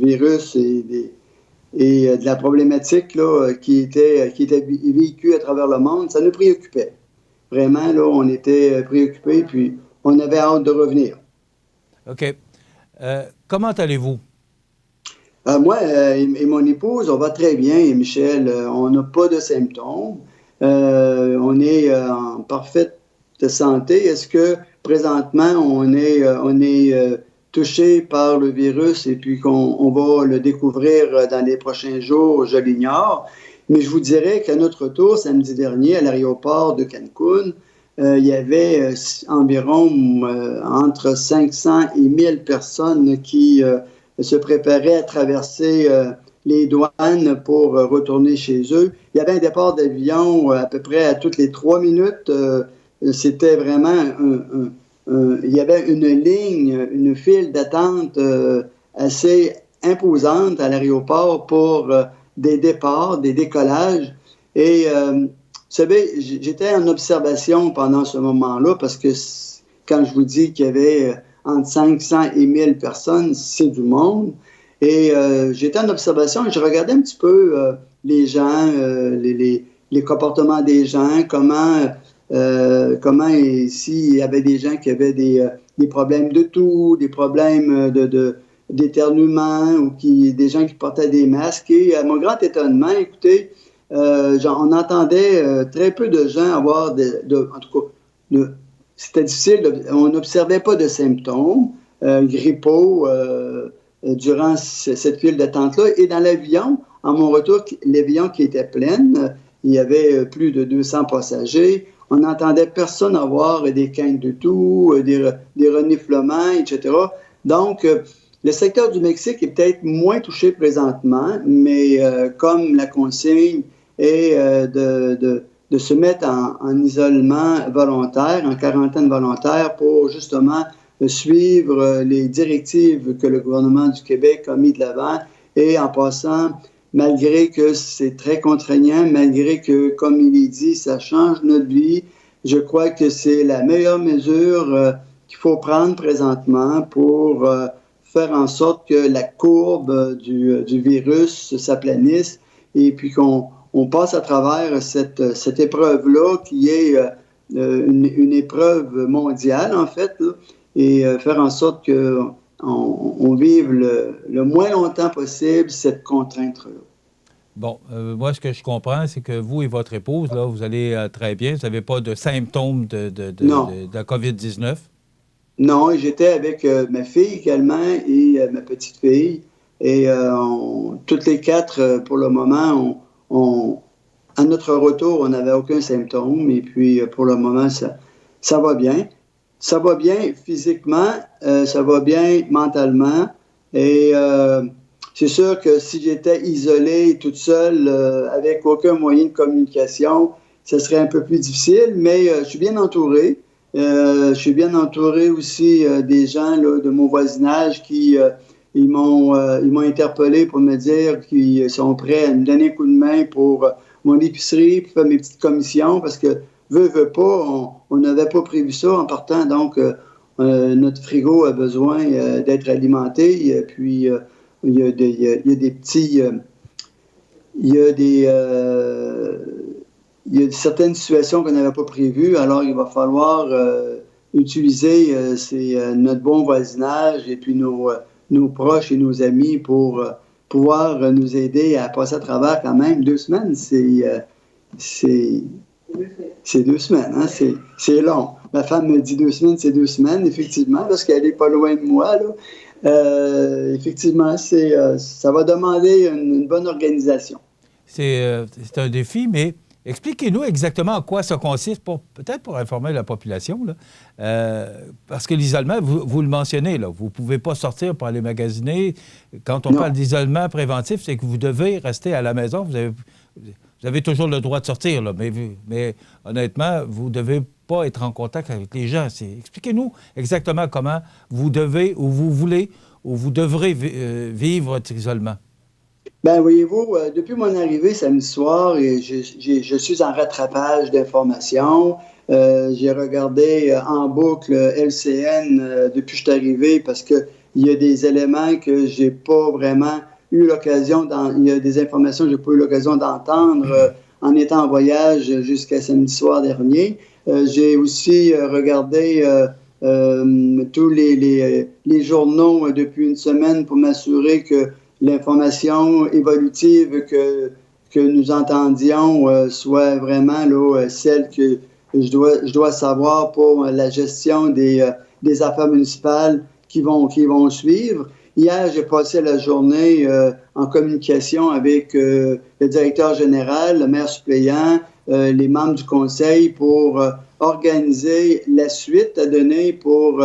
virus et de la problématique là, qui était vécue à travers le monde. Ça nous préoccupait. Vraiment, là, on était préoccupés puis on avait hâte de revenir. OK. Comment allez-vous? Moi et mon épouse, on va très bien, Michel. On n'a pas de symptômes. On est en parfaite santé. Est-ce que présentement, on est touché par le virus et puis qu'on va le découvrir dans les prochains jours? Je l'ignore. Mais je vous dirais qu'à notre retour, samedi dernier, à l'aéroport de Cancun, il y avait environ entre 500 et 1000 personnes qui se préparaient à traverser les douanes pour retourner chez eux. Il y avait un départ d'avion à peu près à toutes les 3 minutes. C'était vraiment il y avait une file d'attente assez imposante à l'aéroport pour des départs, des décollages. Et vous savez, j'étais en observation pendant ce moment-là parce que quand je vous dis qu'il y avait entre 500 et 1000 personnes, c'est du monde. Et j'étais en observation et je regardais un petit peu les gens, les comportements des gens, comment comment s'il y avait des gens qui avaient des problèmes de toux, des problèmes d'éternuement ou des gens qui portaient des masques. Et à mon grand étonnement, écoutez, on entendait très peu de gens avoir en tout cas, c'était difficile, on n'observait pas de symptômes grippaux durant cette file d'attente-là. Et dans l'avion, à mon retour, l'avion qui était plein, il y avait plus de 200 passagers. On n'entendait personne avoir des quintes de toux, des reniflements, etc. Donc, le secteur du Mexique est peut-être moins touché présentement, mais comme la consigne est de se mettre en isolement volontaire, en quarantaine volontaire pour justement suivre les directives que le gouvernement du Québec a mis de l'avant et en passant, malgré que c'est très contraignant, malgré que, comme il est dit, ça change notre vie, je crois que c'est la meilleure mesure qu'il faut prendre présentement pour faire en sorte que la courbe du virus s'aplanisse et puis qu'on passe à travers cette épreuve-là qui est une épreuve mondiale, en fait, là, et faire en sorte qu'on vive le moins longtemps possible cette contrainte-là. Bon, moi, ce que je comprends, c'est que vous et votre épouse, là, vous allez très bien. Vous n'avez pas de symptômes de COVID-19? Non, j'étais avec ma fille également et ma petite fille. Et toutes les quatre, pour le moment, à notre retour, on n'avait aucun symptôme. Et puis, pour le moment, ça va bien. Ça va bien physiquement, ça va bien mentalement. Et c'est sûr que si j'étais isolée, toute seule, avec aucun moyen de communication, ce serait un peu plus difficile, mais je suis bien entouré. Je suis bien entouré aussi des gens là, de mon voisinage qui ils m'ont interpellé pour me dire qu'ils sont prêts à me donner un coup de main pour mon épicerie, pour faire mes petites commissions, parce que veut pas, on n'avait pas prévu ça en partant, donc notre frigo a besoin d'être alimenté, et puis il y a des petits... il y a certaines situations qu'on n'avait pas prévues, alors il va falloir utiliser notre bon voisinage et puis nos proches et nos amis pour pouvoir nous aider à passer à travers quand même 2 semaines. C'est 2 semaines, hein? C'est long. Ma femme me dit 2 semaines, c'est 2 semaines, effectivement, parce qu'elle n'est pas loin de moi, là. Effectivement, ça va demander une bonne organisation. C'est un défi, mais expliquez-nous exactement en quoi ça consiste, peut-être pour informer la population, là. Parce que l'isolement, vous le mentionnez, là, vous ne pouvez pas sortir pour aller magasiner. Quand on parle d'isolement préventif, c'est que vous devez rester à la maison. Vous avez toujours le droit de sortir, là, mais honnêtement, vous ne devez pas être en contact avec les gens. Expliquez-nous exactement comment vous devez, ou vous voulez, ou vous devrez vivre votre isolement. Bien, voyez-vous, depuis mon arrivée samedi soir, je suis en rattrapage d'informations. J'ai regardé en boucle LCN depuis que je suis arrivé parce qu'il y a des éléments que j'ai pas vraiment eu l'occasion, il y a des informations que j'ai pas eu l'occasion d'entendre en étant en voyage jusqu'à samedi soir dernier. J'ai aussi regardé tous les journaux depuis une semaine pour m'assurer que l'information évolutive que nous entendions soit vraiment là, celle que je dois savoir pour la gestion des affaires municipales qui vont suivre. Hier, j'ai passé la journée en communication avec le directeur général, le maire suppléant, les membres du conseil pour organiser la suite à donner pour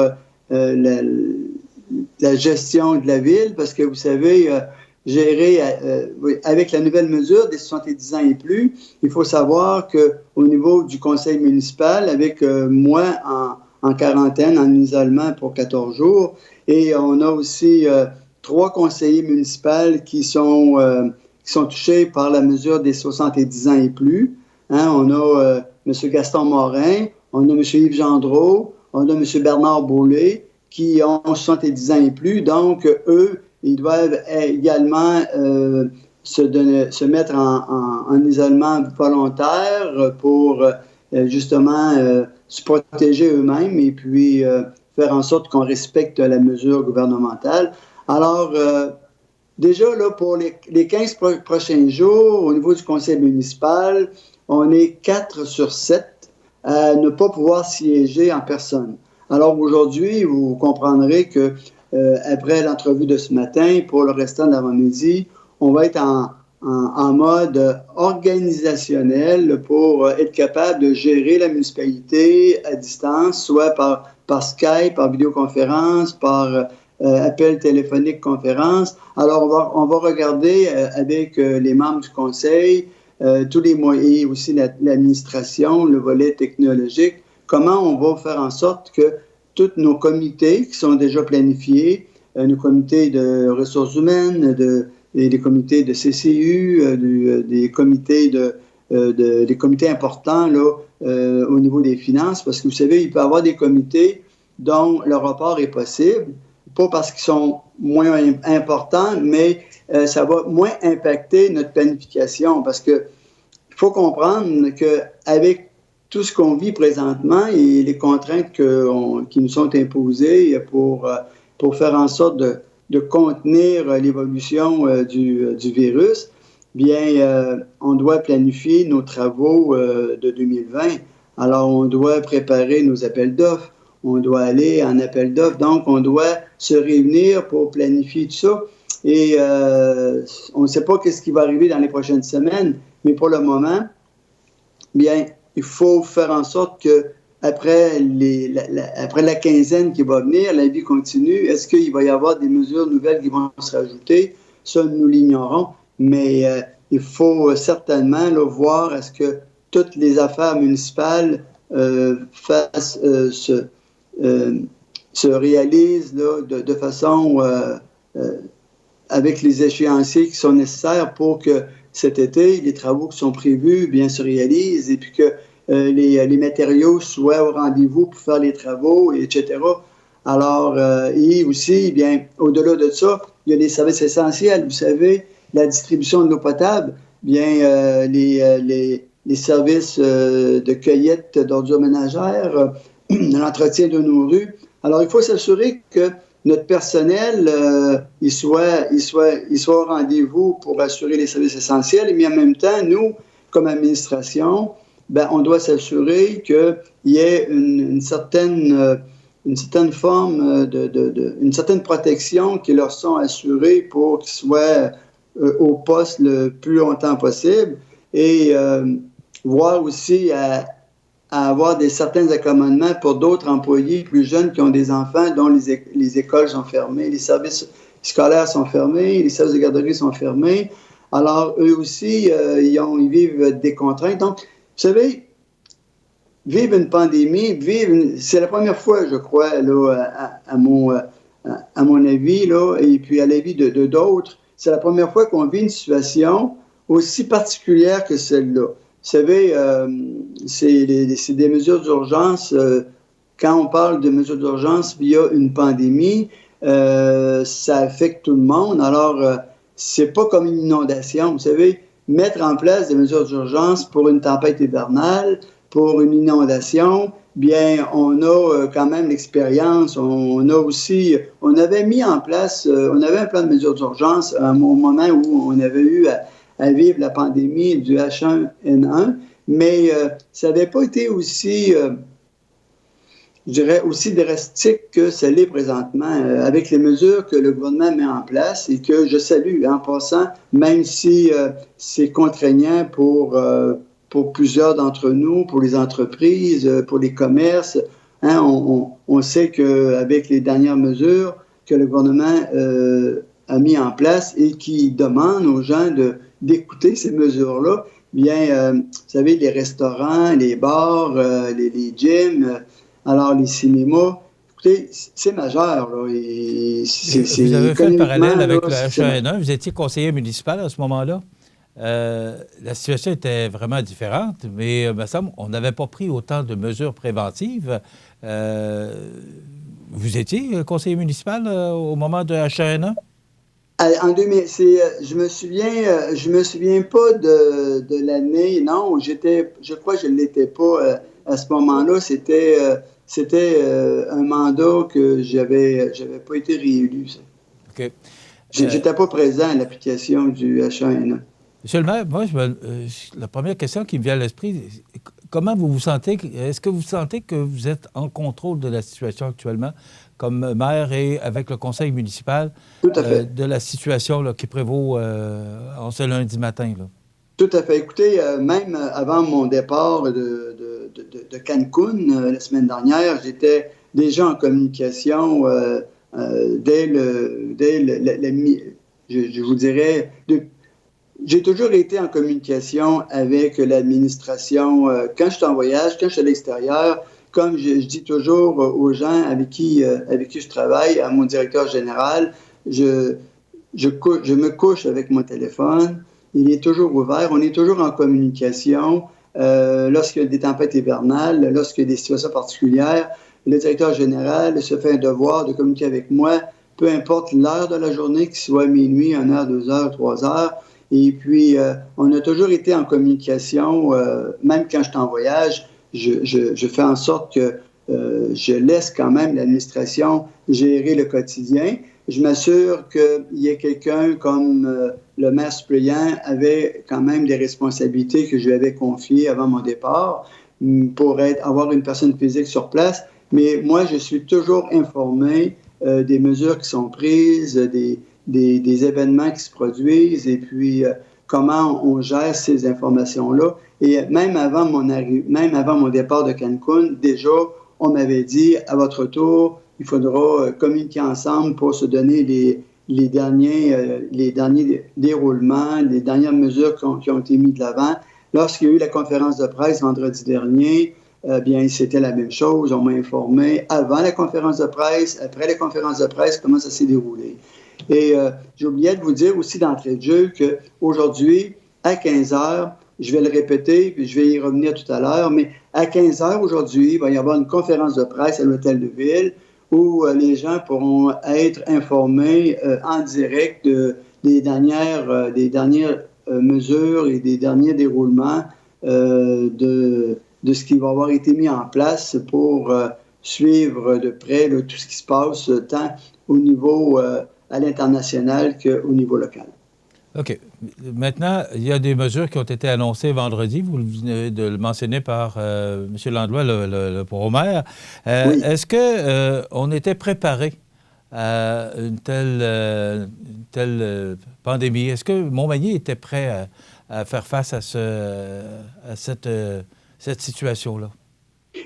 la gestion de la ville, parce que vous savez, gérer avec la nouvelle mesure des 70 ans et plus, il faut savoir qu'au niveau du conseil municipal, avec moi en quarantaine, en isolement pour 14 jours, et on a aussi 3 conseillers municipaux qui sont touchés par la mesure des 70 ans et plus. Hein, on a M. Gaston Morin, on a M. Yves Gendreau, on a M. Bernard Beaulé, qui ont 70 ans et plus. Donc, eux, ils doivent également se mettre en isolement volontaire pour justement se protéger eux-mêmes et puis faire en sorte qu'on respecte la mesure gouvernementale. Alors, déjà, là, pour les 15 prochains jours, au niveau du conseil municipal, on est 4 sur 7 à ne pas pouvoir siéger en personne. Alors aujourd'hui, vous comprendrez que après l'entrevue de ce matin, pour le restant de l'avant-midi, on va être en mode organisationnel pour être capable de gérer la municipalité à distance, soit par Skype, par vidéoconférence, par appel téléphonique conférence. Alors, on va regarder avec les membres du conseil, tous les moyens, et aussi l'administration, le volet technologique, comment on va faire en sorte que tous nos comités qui sont déjà planifiés, nos comités de ressources humaines, des comités de CCU, des comités des comités importants là, au niveau des finances, parce que vous savez, il peut y avoir des comités dont le report est possible, pas parce qu'ils sont moins importants, mais ça va moins impacter notre planification, parce que il faut comprendre qu'avec tout ce qu'on vit présentement et les contraintes qui nous sont imposées pour faire en sorte de contenir l'évolution du virus, bien, on doit planifier nos travaux de 2020. Alors, on doit préparer nos appels d'offres, on doit aller en appel d'offres, donc on doit se réunir pour planifier tout ça. Et on ne sait pas ce qui va arriver dans les prochaines semaines, mais pour le moment, bien, il faut faire en sorte que après la quinzaine qui va venir, la vie continue. Est-ce qu'il va y avoir des mesures nouvelles qui vont se rajouter? Ça, nous l'ignorons. Mais il faut certainement là, voir est-ce que toutes les affaires municipales se réalisent là, de façon avec les échéanciers qui sont nécessaires pour que cet été, les travaux qui sont prévus bien se réalisent et puis que les matériaux soient au rendez-vous pour faire les travaux, etc. Alors, et aussi, bien, au-delà de ça, il y a des services essentiels. Vous savez, la distribution de l'eau potable, bien, les services de cueillette d'ordures ménagères, l'entretien de nos rues. Alors, il faut s'assurer que notre personnel, il soit au rendez-vous pour assurer les services essentiels. Mais en même temps, nous, comme administration, ben, on doit s'assurer qu'il y ait une certaine forme une certaine protection qui leur sont assurées pour qu'ils soient au poste le plus longtemps possible et voir aussi à avoir certains accommodements pour d'autres employés plus jeunes qui ont des enfants dont les écoles sont fermées, les services scolaires sont fermés, les services de garderie sont fermés. Alors, eux aussi, ils vivent des contraintes. Donc, vous savez, vivre une pandémie, c'est la première fois, je crois, là, à mon avis, là, et puis à l'avis de d'autres, c'est la première fois qu'on vit une situation aussi particulière que celle-là. Vous savez, c'est des mesures d'urgence. Quand on parle de mesures d'urgence via une pandémie, ça affecte tout le monde. Alors, c'est pas comme une inondation. Vous savez, mettre en place des mesures d'urgence pour une tempête hivernale, pour une inondation, bien, on a quand même l'expérience. On avait mis en place, on avait un plan de mesures d'urgence au moment où on avait eu à vivre la pandémie du H1N1, mais ça n'avait pas été aussi, je dirais, aussi drastique que ça l'est présentement, avec les mesures que le gouvernement met en place et que je salue en passant, même si c'est contraignant pour plusieurs d'entre nous, pour les entreprises, pour les commerces. Hein, on sait qu'avec les dernières mesures que le gouvernement a mis en place et qui demandent aux gens d'écouter ces mesures-là, bien, vous savez, les restaurants, les bars, les gyms, alors les cinémas, écoutez, c'est majeur. Là, et vous avez fait le parallèle avec le H1N1. Vous étiez conseiller municipal à ce moment-là. La situation était vraiment différente, mais il me semble qu'on n'avait pas pris autant de mesures préventives. Vous étiez conseiller municipal au moment de H1N1? Je me souviens pas de l'année. Non, je crois que je ne l'étais pas à ce moment-là. C'était un mandat que j'avais pas été réélu. Ça. OK. J'étais pas présent à l'application du H1N1. Monsieur le maire, moi, la première question qui me vient à l'esprit, comment vous vous sentez? Est-ce que vous sentez que vous êtes en contrôle de la situation actuellement, comme maire et avec le conseil municipal, tout à fait. De la situation là, qui prévaut en ce lundi matin? Là? Tout à fait. Écoutez, même avant mon départ de Cancun la semaine dernière, j'étais déjà en communication je vous dirais, j'ai toujours été en communication avec l'administration quand je suis en voyage, quand je suis à l'extérieur. Comme je dis toujours aux gens avec qui je travaille, à mon directeur général, je me couche avec mon téléphone. Il est toujours ouvert. On est toujours en communication. Lorsqu'il y a des tempêtes hivernales, lorsqu'il y a des situations particulières, le directeur général se fait un devoir de communiquer avec moi, peu importe l'heure de la journée, qu'il soit minuit, 1 heure, 2 heures, 3 heures. Et puis, on a toujours été en communication, même quand je suis en voyage, je fais en sorte que je laisse quand même l'administration gérer le quotidien. Je m'assure qu'il y ait quelqu'un comme le maire suppléant avait quand même des responsabilités que je lui avais confiées avant mon départ pour avoir une personne physique sur place. Mais moi, je suis toujours informé des mesures qui sont prises, des événements qui se produisent et puis comment on gère ces informations-là. Et même avant mon départ de Cancun, déjà, on m'avait dit, à votre tour, il faudra communiquer ensemble pour se donner les derniers déroulements, les dernières mesures qui ont été mises de l'avant. Lorsqu'il y a eu la conférence de presse vendredi dernier, bien, c'était la même chose. On m'a informé avant la conférence de presse, après la conférence de presse, comment ça s'est déroulé. Et j'oubliais de vous dire aussi d'entrée de jeu qu'aujourd'hui, à 15 heures, je vais le répéter, puis je vais y revenir tout à l'heure, mais à 15 heures aujourd'hui, il va y avoir une conférence de presse à l'Hôtel de Ville où les gens pourront être informés en direct des dernières mesures et des derniers déroulements de ce qui va avoir été mis en place pour suivre de près tout ce qui se passe tant au niveau à l'international qu'au niveau local. OK. Maintenant, il y a des mesures qui ont été annoncées vendredi. Vous venez de le mentionner par M. Landlois, le pro-maire. Oui. Est-ce qu'on était préparé à une telle pandémie? Est-ce que Montmagny était prêt à faire face à cette situation-là?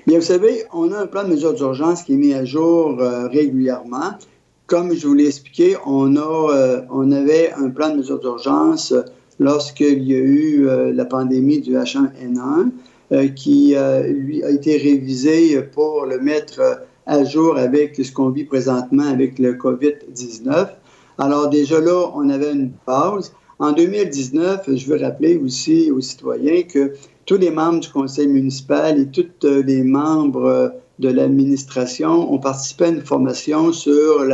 Bien, vous savez, on a un plan de mesures d'urgence qui est mis à jour régulièrement. Comme je vous l'ai expliqué, on avait un plan de mesures d'urgence lorsqu'il y a eu la pandémie du H1N1 qui, lui, a été révisé pour le mettre à jour avec ce qu'on vit présentement avec le COVID-19. Alors déjà là, on avait une base. En 2019, je veux rappeler aussi aux citoyens que tous les membres du conseil municipal et tous les membres de l'administration ont participé à une formation sur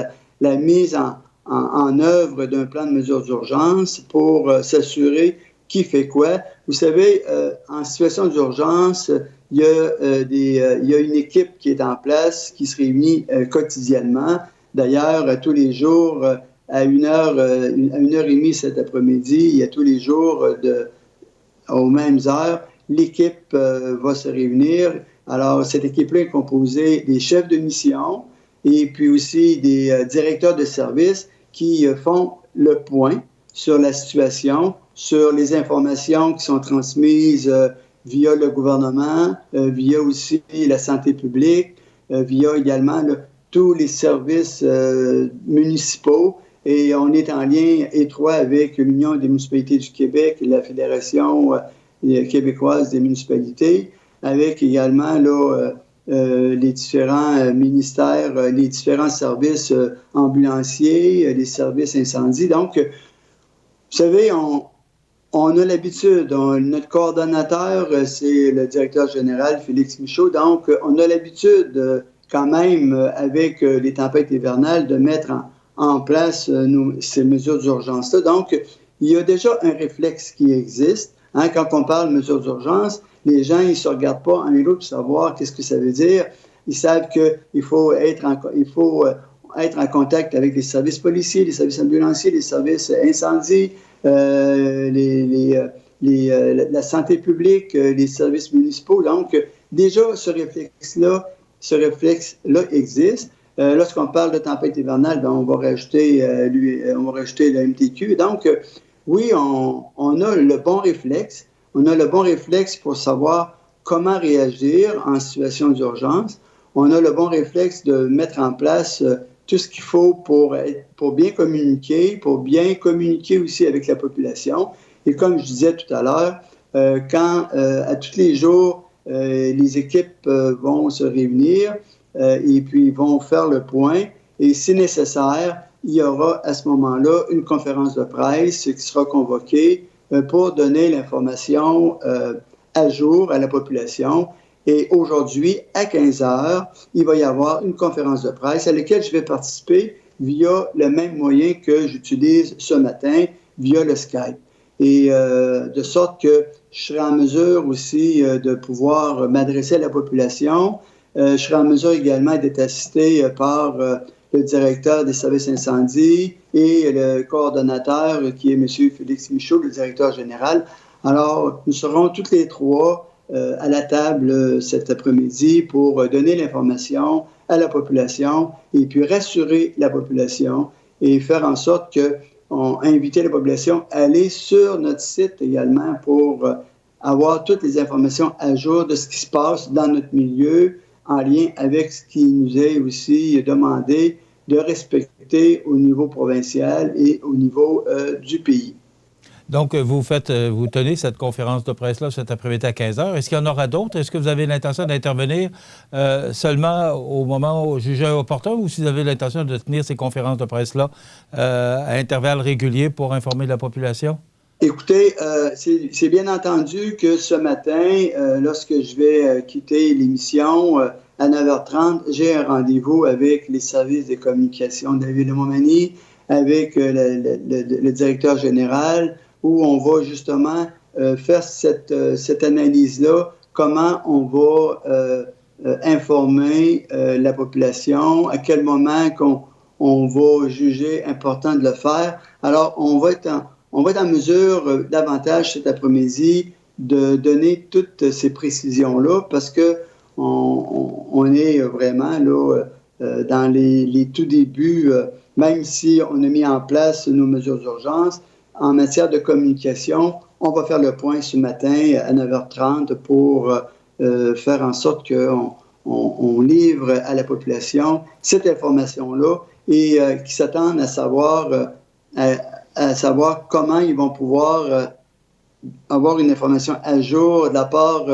la mise en œuvre d'un plan de mesures d'urgence pour s'assurer qui fait quoi. Vous savez, en situation d'urgence, il y a une équipe qui est en place, qui se réunit quotidiennement. D'ailleurs, tous les jours, à 1h30 cet après-midi, il y a tous les jours aux mêmes heures, l'équipe va se réunir. Alors, cette équipe-là est composée des chefs de mission et puis aussi des directeurs de service qui font le point sur la situation, sur les informations qui sont transmises via le gouvernement, via aussi la santé publique, via également tous les services municipaux. Et on est en lien étroit avec l'Union des municipalités du Québec, la Fédération québécoise des municipalités, avec également les différents ministères, les différents services ambulanciers, les services incendies. Donc, vous savez, on a l'habitude, notre coordonnateur, c'est le directeur général Félix Michaud, donc on a l'habitude quand même, avec les tempêtes hivernales, de mettre en place ces mesures d'urgence-là. Donc, il y a déjà un réflexe qui existe. Hein, quand on parle de mesures d'urgence, les gens, ils ne se regardent pas un et l'autre pour savoir qu'est-ce que ça veut dire. Ils savent qu'il faut être en contact avec les services policiers, les services ambulanciers, les services incendies, la santé publique, les services municipaux. Donc, déjà, ce réflexe-là existe. Lorsqu'on parle de tempête hivernale, on va rajouter la MTQ. Donc, oui, on a le bon réflexe. On a le bon réflexe pour savoir comment réagir en situation d'urgence. On a le bon réflexe de mettre en place tout ce qu'il faut pour bien communiquer aussi avec la population. Et comme je disais tout à l'heure, quand à tous les jours, les équipes vont se réunir et puis vont faire le point. Et si nécessaire, il y aura à ce moment-là une conférence de presse qui sera convoquée pour donner l'information à jour à la population. Et aujourd'hui, à 15 heures, il va y avoir une conférence de presse à laquelle je vais participer via le même moyen que j'utilise ce matin, via le Skype. Et de sorte que je serai en mesure aussi de pouvoir m'adresser à la population. Je serai en mesure également d'être assisté par le directeur des services incendies et le coordonnateur qui est M. Félix Michaud, le directeur général. Alors, nous serons toutes les trois à la table cet après-midi pour donner l'information à la population et puis rassurer la population et faire en sorte qu'on invite la population à aller sur notre site également pour avoir toutes les informations à jour de ce qui se passe dans notre milieu en lien avec ce qui nous est aussi demandé de respecter au niveau provincial et au niveau du pays. Donc, vous tenez cette conférence de presse-là cet après-midi à 15 heures. Est-ce qu'il y en aura d'autres? Est-ce que vous avez l'intention d'intervenir seulement au moment où jugé opportun ou si vous avez l'intention de tenir ces conférences de presse-là à intervalles réguliers pour informer la population? Écoutez, c'est bien entendu que ce matin, lorsque je vais quitter l'émission à 9h30, j'ai un rendez-vous avec les services de communication de la Ville de Montmagny, avec le directeur général, où on va justement faire cette analyse-là, comment on va informer la population, à quel moment on va juger important de le faire. Alors, on va être en mesure davantage cet après-midi de donner toutes ces précisions-là parce que on est vraiment là dans les tout débuts, même si on a mis en place nos mesures d'urgence. En matière de communication, on va faire le point ce matin à 9h30 pour faire en sorte qu'on livre à la population cette information-là et qu'ils s'attendent à savoir comment ils vont pouvoir avoir une information à jour de la part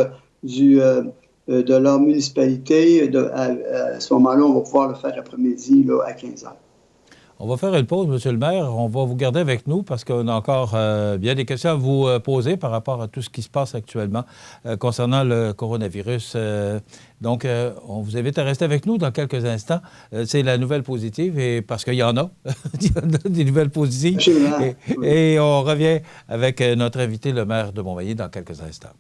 de leur municipalité. À ce moment-là, on va pouvoir le faire après-midi là, à 15h. On va faire une pause, M. le maire. On va vous garder avec nous parce qu'on a encore bien des questions à vous poser par rapport à tout ce qui se passe actuellement concernant le coronavirus. Donc, on vous invite à rester avec nous dans quelques instants. C'est la nouvelle positive, et parce qu'il y en a, il y en a des nouvelles positives. Et on revient avec notre invité, le maire de Montmagny, dans quelques instants.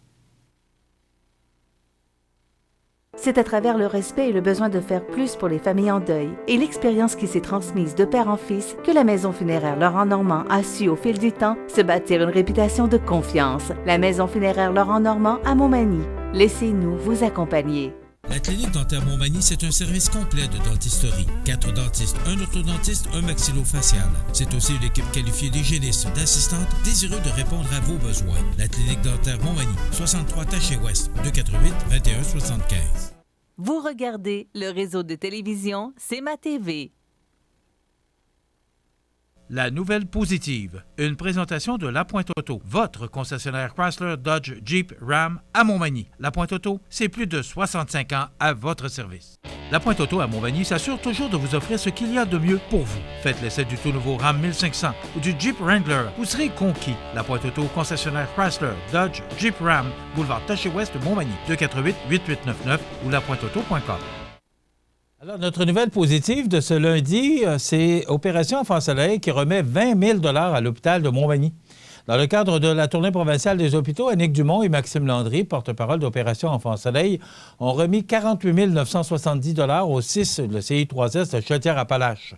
C'est à travers le respect et le besoin de faire plus pour les familles en deuil et l'expérience qui s'est transmise de père en fils que la Maison funéraire Laurent-Normand a su au fil du temps se bâtir une réputation de confiance. La Maison funéraire Laurent-Normand à Montmagny. Laissez-nous vous accompagner. La clinique dentaire Montmagny, c'est un service complet de dentisterie. 4 dentistes, un orthodontiste, un maxillofacial. C'est aussi une équipe qualifiée d'hygiénistes, d'assistantes, désireux de répondre à vos besoins. La clinique dentaire Montmagny, 63 Taché-Ouest, 248-2175. Vous regardez le réseau de télévision C'est ma TV. La nouvelle positive, une présentation de La Pointe Auto, votre concessionnaire Chrysler, Dodge, Jeep, Ram à Montmagny. La Pointe Auto, c'est plus de 65 ans à votre service. La Pointe Auto à Montmagny s'assure toujours de vous offrir ce qu'il y a de mieux pour vous. Faites l'essai du tout nouveau Ram 1500 ou du Jeep Wrangler, vous serez conquis. La Pointe Auto, concessionnaire Chrysler, Dodge, Jeep Ram, boulevard Taché-Ouest, Montmagny, 248-8899 ou lapointeauto.com. Alors, notre nouvelle positive de ce lundi, c'est Opération Enfants Soleil qui remet 20 000 $ à l'hôpital de Montmagny. Dans le cadre de la tournée provinciale des hôpitaux, Annick Dumont et Maxime Landry, porte-parole d'Opération Enfants Soleil, ont remis 48 970 $ au 6, le CI3S de Chaudière-Appalaches.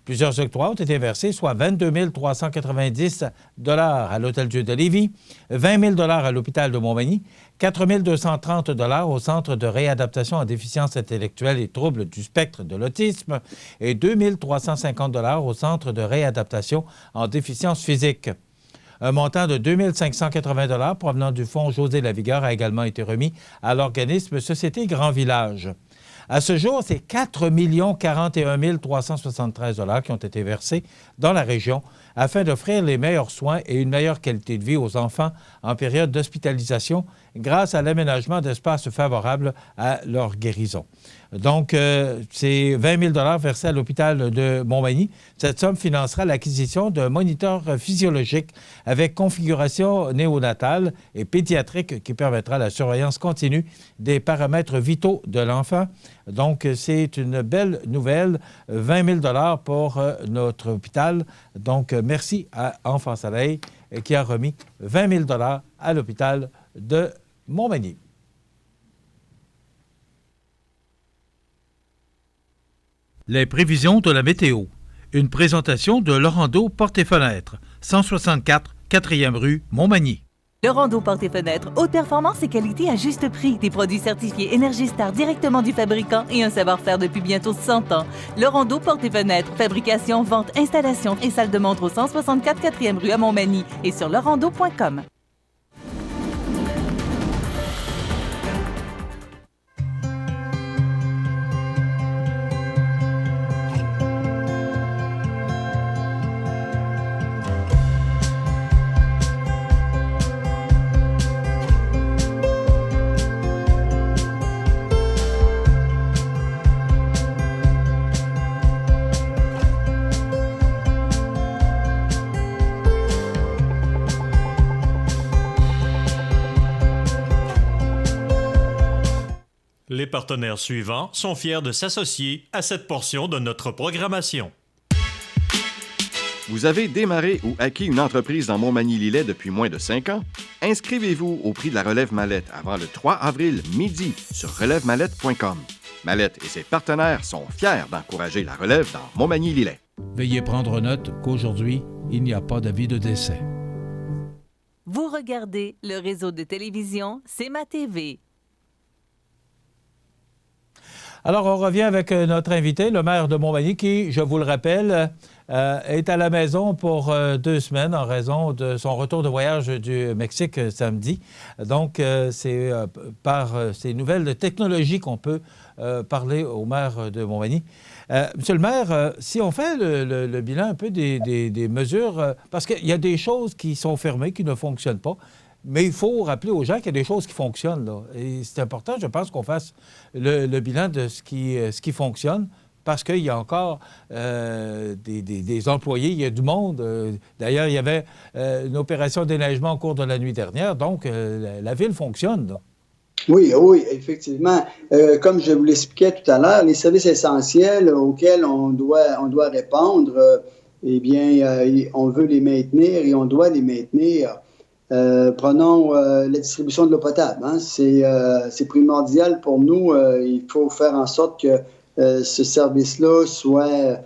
Plusieurs octrois ont été versés, soit 22 390 $ à l'Hôtel-Dieu de Lévis, 20 000 $ à l'hôpital de Montmagny, 4 230 $ au Centre de réadaptation en déficience intellectuelle et troubles du spectre de l'autisme et 2 350 $ au Centre de réadaptation en déficience physique. Un montant de 2 580 $ provenant du Fonds José Lavigueur a également été remis à l'organisme Société Grand Village. À ce jour, c'est 4 041 373 $ qui ont été versés dans la région afin d'offrir les meilleurs soins et une meilleure qualité de vie aux enfants en période d'hospitalisation grâce à l'aménagement d'espaces favorables à leur guérison. Donc, c'est 20 000 $ versés à l'hôpital de Montmagny. Cette somme financera l'acquisition d'un moniteur physiologique avec configuration néonatale et pédiatrique qui permettra la surveillance continue des paramètres vitaux de l'enfant. Donc, c'est une belle nouvelle, 20 000 $ pour notre hôpital. Donc, merci à Enfants Soleil qui a remis 20 000 $ à l'hôpital de Montmagny. Les prévisions de la météo. Une présentation de Laurando Portes et Fenêtres, 164 4e rue Montmagny. Laurando Portes et Fenêtres, haute performance et qualité à juste prix. Des produits certifiés Énergie Star directement du fabricant et un savoir-faire depuis bientôt 100 ans. Laurando Portes et Fenêtres, fabrication, vente, installation et salle de montre au 164 4e rue à Montmagny et sur laurando.com. Les partenaires suivants sont fiers de s'associer à cette portion de notre programmation. Vous avez démarré ou acquis une entreprise dans Montmagny-Lillet depuis moins de 5 ans? Inscrivez-vous au prix de la relève Mallette avant le 3 avril midi sur relèvemallette.com. Mallette et ses partenaires sont fiers d'encourager la relève dans Montmagny-Lillet. Veuillez prendre note qu'aujourd'hui, il n'y a pas d'avis de décès. Vous regardez le réseau de télévision C'est ma TV. Alors, on revient avec notre invité, le maire de Montmagny, qui, je vous le rappelle, est à la maison pour 2 semaines en raison de son retour de voyage du Mexique samedi. Donc, c'est par ces nouvelles technologies qu'on peut parler au maire de Montmagny. Monsieur le maire, si on fait le bilan un peu des mesures, parce qu'il y a des choses qui sont fermées, qui ne fonctionnent pas, mais il faut rappeler aux gens qu'il y a des choses qui fonctionnent, là. Et c'est important, je pense, qu'on fasse le bilan de ce qui fonctionne, parce qu'il y a encore des employés, il y a du monde. D'ailleurs, il y avait une opération de déneigement au cours de la nuit dernière, donc la ville fonctionne, là. Oui, effectivement. Comme je vous l'expliquais tout à l'heure, les services essentiels auxquels on doit répondre, eh bien, on veut les maintenir et on doit les maintenir. Prenons la distribution de l'eau potable. Hein. C'est primordial pour nous. Il faut faire en sorte que ce service-là soit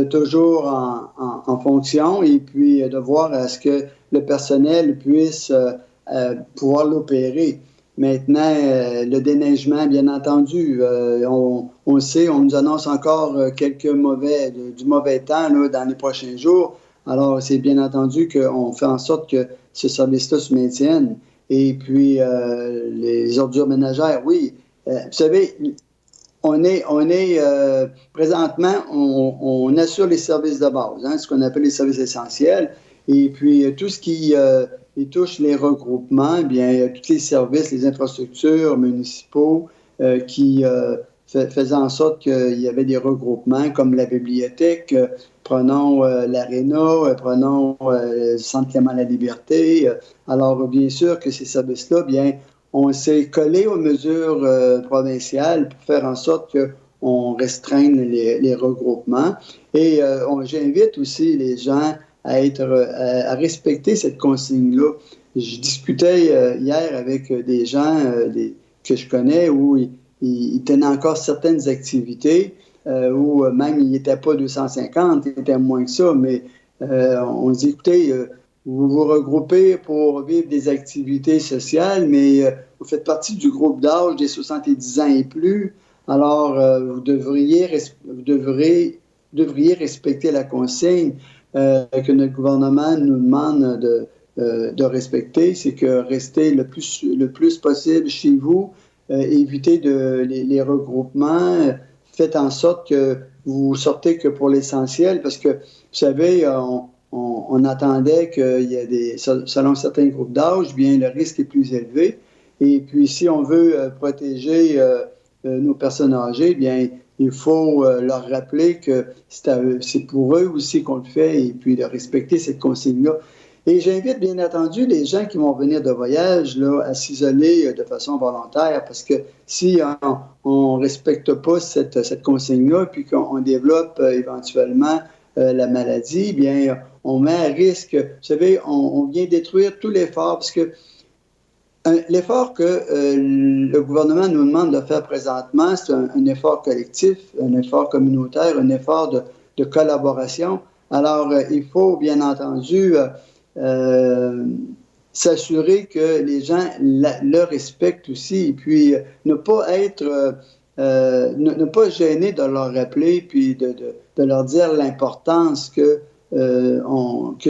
toujours en fonction et puis de voir à ce que le personnel puisse pouvoir l'opérer. Maintenant, le déneigement, bien entendu, on sait, on nous annonce encore du mauvais temps là, dans les prochains jours. Alors, c'est bien entendu qu'on fait en sorte que ce service-là se maintienne. Et puis, les ordures ménagères, oui. Vous savez, présentement, on assure les services de base, hein, ce qu'on appelle les services essentiels. Et puis, tout ce qui touche les regroupements, eh bien, tous les services, les infrastructures municipaux qui faisaient en sorte qu'il y avait des regroupements comme la bibliothèque, prenons l'Aréna, prenons le Centre Clément-la-Liberté. Alors, bien sûr que ces services-là, bien, on s'est collé aux mesures provinciales pour faire en sorte on restreigne les regroupements. Et j'invite aussi les gens à respecter cette consigne-là. Je discutais hier avec des gens que je connais où ils tenaient encore certaines activités où même ils n'étaient pas 250, ils étaient moins que ça, mais on dit, écoutez, vous vous regroupez pour vivre des activités sociales, mais vous faites partie du groupe d'âge des 70 ans et plus, alors vous devriez respecter la consigne que notre gouvernement nous demande de respecter, c'est que restez le plus possible chez vous, évitez les regroupements, faites en sorte que vous sortez que pour l'essentiel, parce que, vous savez, on attendait qu'il y ait selon certains groupes d'âge, bien, le risque est plus élevé. Et puis, si on veut protéger nos personnes âgées, bien, il faut leur rappeler que c'est pour eux aussi qu'on le fait et puis de respecter cette consigne-là. Et j'invite bien entendu les gens qui vont venir de voyage là, à s'isoler de façon volontaire parce que si on ne respecte pas cette consigne-là puis qu'on développe éventuellement la maladie, bien, on met à risque, vous savez, on vient détruire tout l'effort parce que l'effort que le gouvernement nous demande de faire présentement, c'est un effort collectif, un effort communautaire, un effort de collaboration. Alors, il faut bien entendu s'assurer que les gens le respectent aussi et puis ne pas gêner de leur rappeler puis de leur dire l'importance que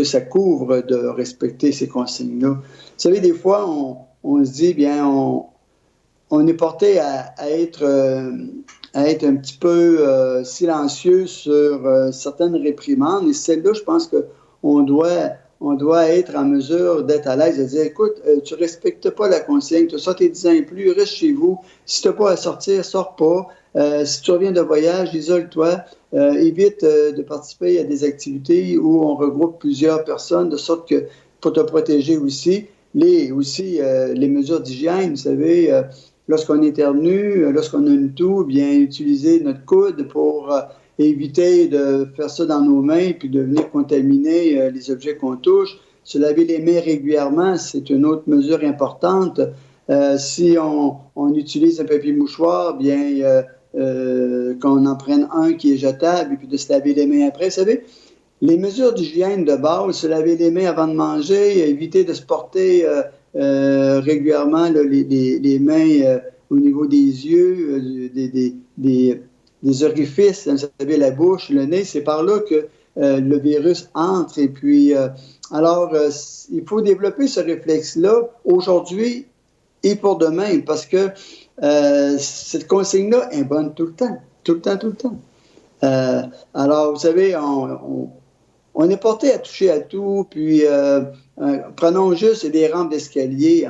ça couvre de respecter ces consignes-là. Vous savez, des fois, on se dit, bien, on est porté à être un petit peu silencieux sur certaines réprimandes. Et celle-là, je pense qu'on doit être en mesure d'être à l'aise, de dire, écoute, tu ne respectes pas la consigne, tu as sorti 10 ans et plus, reste chez vous. Si tu n'as pas à sortir, sors pas. Si tu reviens de voyage, isole-toi. Évite de participer à des activités où on regroupe plusieurs personnes, de sorte que pour te protéger aussi, les mesures d'hygiène, vous savez, lorsqu'on éternue, lorsqu'on a une toux, bien utiliser notre coude pour éviter de faire ça dans nos mains puis de venir contaminer les objets qu'on touche. Se laver les mains régulièrement, c'est une autre mesure importante. Si on utilise un papier mouchoir, bien qu'on en prenne un qui est jetable et puis de se laver les mains après. Vous savez, les mesures d'hygiène de base, se laver les mains avant de manger, éviter de se porter régulièrement là, les mains au niveau des yeux, des orifices, vous savez, la bouche, le nez, c'est par là que le virus entre. Et puis, il faut développer ce réflexe-là aujourd'hui et pour demain, parce que cette consigne-là est bonne tout le temps. Alors, vous savez, on est porté à toucher à tout, puis prenons juste des rampes d'escalier.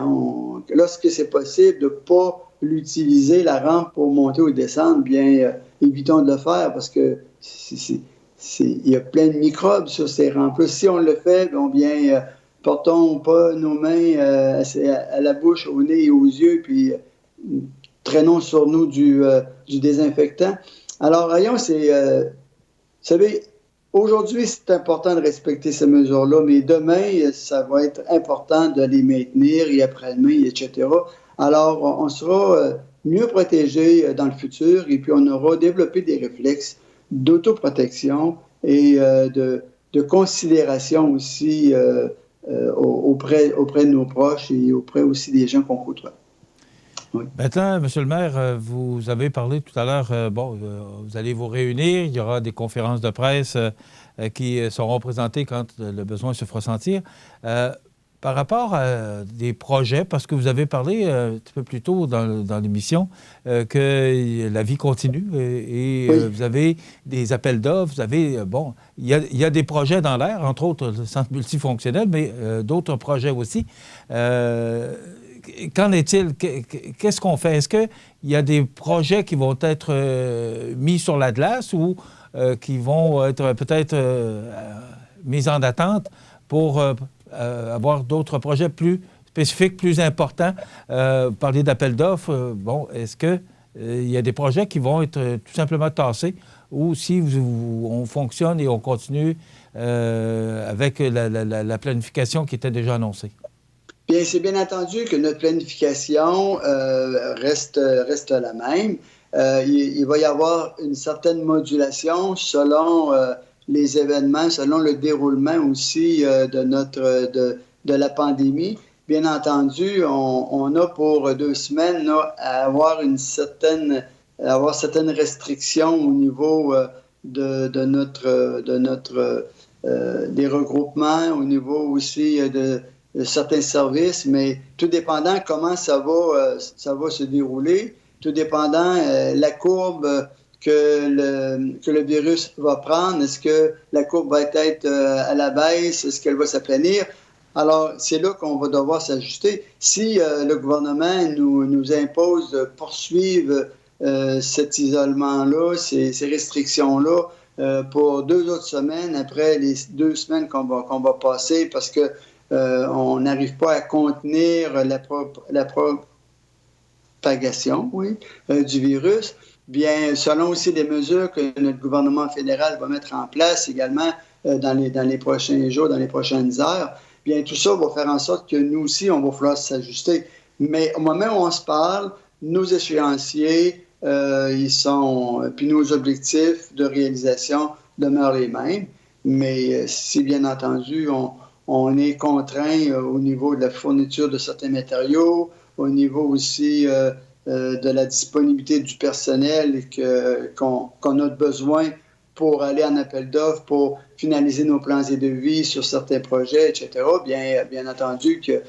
Lorsque c'est possible de ne pas l'utiliser, la rampe pour monter ou descendre, bien, évitons de le faire parce que il y a plein de microbes sur ces rampes-là. Si on le fait, bien, portons pas nos mains à la bouche, au nez et aux yeux, puis traînons sur nous du désinfectant. Alors, voyons, vous savez, aujourd'hui, c'est important de respecter ces mesures-là, mais demain, ça va être important de les maintenir et après-demain, etc. Alors, on sera mieux protégé dans le futur et puis on aura développé des réflexes d'autoprotection et de considération aussi auprès de nos proches et auprès aussi des gens qu'on côtoie. Oui. Maintenant, M. le maire, vous avez parlé tout à l'heure, vous allez vous réunir, il y aura des conférences de presse qui seront présentées quand le besoin se fera sentir. Par rapport à des projets, parce que vous avez parlé un petit peu plus tôt dans l'émission que la vie continue et oui. Vous avez des appels d'offres, vous avez, il y a des projets dans l'air, entre autres le centre multifonctionnel, mais d'autres projets aussi. Qu'en est-il? Qu'est-ce qu'on fait? Est-ce qu'il y a des projets qui vont être mis sur la glace ou qui vont être peut-être mis en attente pour avoir d'autres projets plus spécifiques, plus importants? Parler d'appels d'offres, est-ce que il y a des projets qui vont être tout simplement tassés, ou si on fonctionne et on continue avec la planification qui était déjà annoncée? Bien, c'est bien entendu que notre planification reste la même. Il va y avoir une certaine modulation selon les événements, selon le déroulement aussi de la pandémie. Bien entendu, on a pour 2 semaines là, à avoir certaines restrictions au niveau des regroupements, au niveau aussi de certains services, mais tout dépendant comment ça va se dérouler, tout dépendant la courbe que le virus va prendre. Est-ce que la courbe va être à la baisse? Est-ce qu'elle va s'aplanir? Alors, c'est là qu'on va devoir s'ajuster. Si le gouvernement nous impose de poursuivre cet isolement-là, ces restrictions-là, pour 2 autres semaines, après les 2 semaines qu'on va passer, parce que on n'arrive pas à contenir la propagation du virus, bien, selon aussi les mesures que notre gouvernement fédéral va mettre en place également dans les prochains jours, dans les prochaines heures, bien, tout ça va faire en sorte que nous aussi, on va falloir s'ajuster. Mais au moment où on se parle, nos échéanciers, puis nos objectifs de réalisation demeurent les mêmes. Mais si, bien entendu, on est contraint au niveau de la fourniture de certains matériaux, au niveau aussi de la disponibilité du personnel qu'on a besoin pour aller en appel d'offres, pour finaliser nos plans et devis sur certains projets, etc. Bien entendu que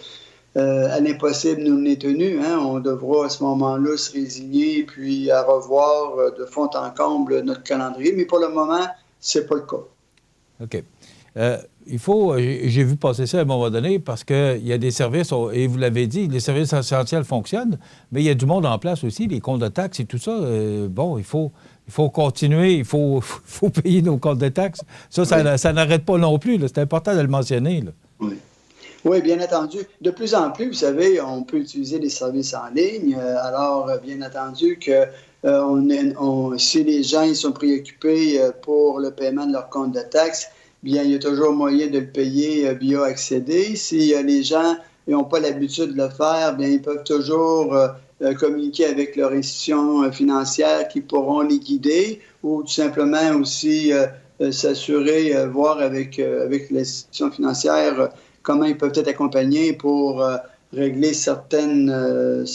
à l'impossible, nous n'est tenu. On devra à ce moment-là se résigner puis à revoir de fond en comble notre calendrier. Mais pour le moment, c'est pas le cas. OK. J'ai vu passer ça à un moment donné parce qu'il y a des services, et vous l'avez dit, les services essentiels fonctionnent, mais il y a du monde en place aussi, les comptes de taxes et tout ça. Il faut continuer, il faut payer nos comptes de taxes. Ça n'arrête pas non plus. C'est important de le mentionner. Là. Oui. Oui, bien entendu. De plus en plus, vous savez, on peut utiliser les services en ligne. Alors, bien entendu que si les gens ils sont préoccupés pour le paiement de leur compte de taxes, bien, il y a toujours moyen de le payer via accéder. Si les gens n'ont pas l'habitude de le faire, bien, ils peuvent toujours communiquer avec leur institution financière qui pourront les guider ou tout simplement aussi s'assurer, voir avec l'institution financière comment ils peuvent être accompagnés pour régler certaines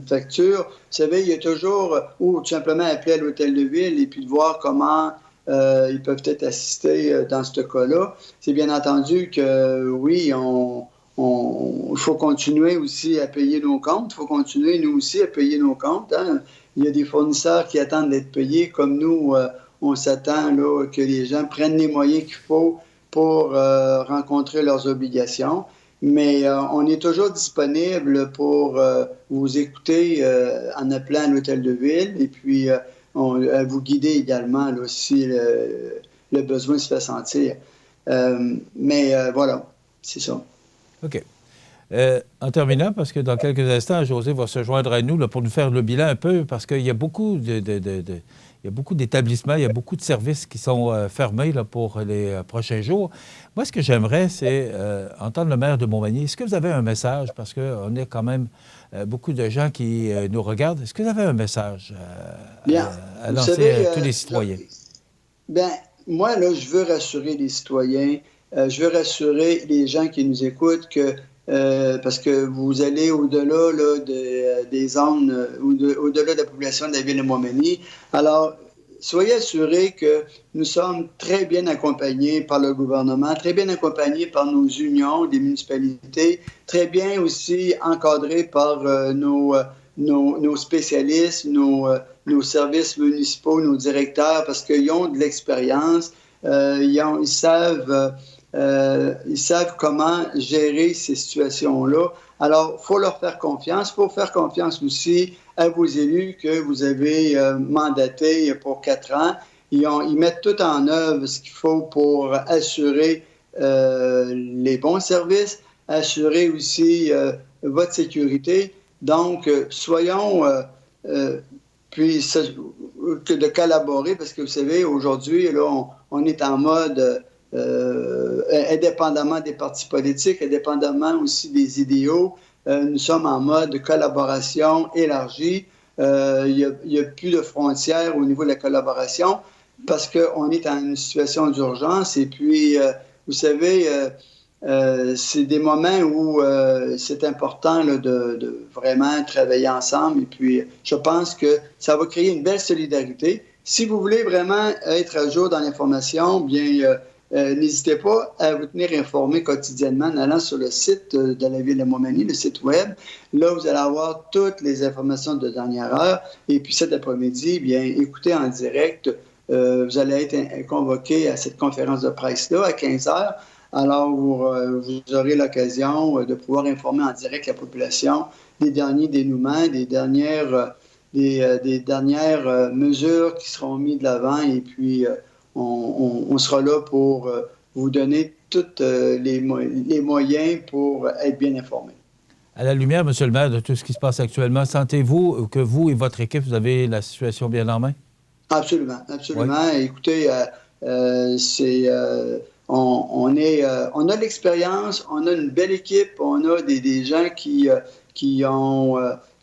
factures. Vous savez, il y a toujours, ou tout simplement appeler à l'hôtel de ville et puis de voir comment ils peuvent être assistés dans ce cas-là. C'est bien entendu que, oui, il faut continuer aussi à payer nos comptes. Il faut continuer, nous aussi, à payer nos comptes. Il y a des fournisseurs qui attendent d'être payés, comme nous, on s'attend là, que les gens prennent les moyens qu'il faut pour rencontrer leurs obligations. Mais on est toujours disponible pour vous écouter en appelant à l'hôtel de ville et puis à vous guider également là, si le besoin se fait sentir. Mais voilà, c'est ça. OK. En terminant, parce que dans quelques instants, José va se joindre à nous là, pour nous faire le bilan un peu, parce qu'il y a beaucoup il y a beaucoup d'établissements, il y a beaucoup de services qui sont fermés là, pour les prochains jours. Moi, ce que j'aimerais, c'est entendre le maire de Montmagny. Est-ce que vous avez un message? Parce qu'on a quand même beaucoup de gens qui nous regardent. Est-ce que vous avez un message à lancer à tous les citoyens? Bien, moi, là, je veux rassurer les citoyens. Je veux rassurer les gens qui nous écoutent que parce que vous allez au-delà là, des zones, au-delà de la population de la ville de Montmagny. Alors, soyez assurés que nous sommes très bien accompagnés par le gouvernement, très bien accompagnés par nos unions des municipalités, très bien aussi encadrés par nos spécialistes, nos services municipaux, nos directeurs, parce qu'ils ont de l'expérience, ils savent comment gérer ces situations-là. Alors, il faut leur faire confiance. Il faut faire confiance aussi à vos élus que vous avez mandatés pour 4 ans. Ils mettent tout en œuvre ce qu'il faut pour assurer les bons services, assurer aussi votre sécurité. Donc, soyons puis que de collaborer, parce que vous savez, aujourd'hui, là, on est en mode indépendamment des partis politiques, indépendamment aussi des idéaux, nous sommes en mode collaboration élargie. Il n'y a plus de frontières au niveau de la collaboration parce qu'on est dans une situation d'urgence. Et puis, vous savez, c'est des moments où c'est important là, de vraiment travailler ensemble. Et puis, je pense que ça va créer une belle solidarité. Si vous voulez vraiment être à jour dans l'information, bien, n'hésitez pas à vous tenir informé quotidiennement en allant sur le site de la Ville de Montmagny, le site web. Là, vous allez avoir toutes les informations de dernière heure. Et puis cet après-midi, bien, écoutez en direct. Vous allez être convoqué à cette conférence de presse-là à 15 heures. Alors, vous aurez l'occasion de pouvoir informer en direct la population des derniers dénouements, des dernières mesures qui seront mises de l'avant. Et puis, on sera là pour vous donner tous les moyens pour être bien informés. À la lumière, M. le maire, de tout ce qui se passe actuellement, sentez-vous que vous et votre équipe, vous avez la situation bien en main? Absolument, absolument. Oui. Écoutez, on a de l'expérience, on a une belle équipe, on a des gens qui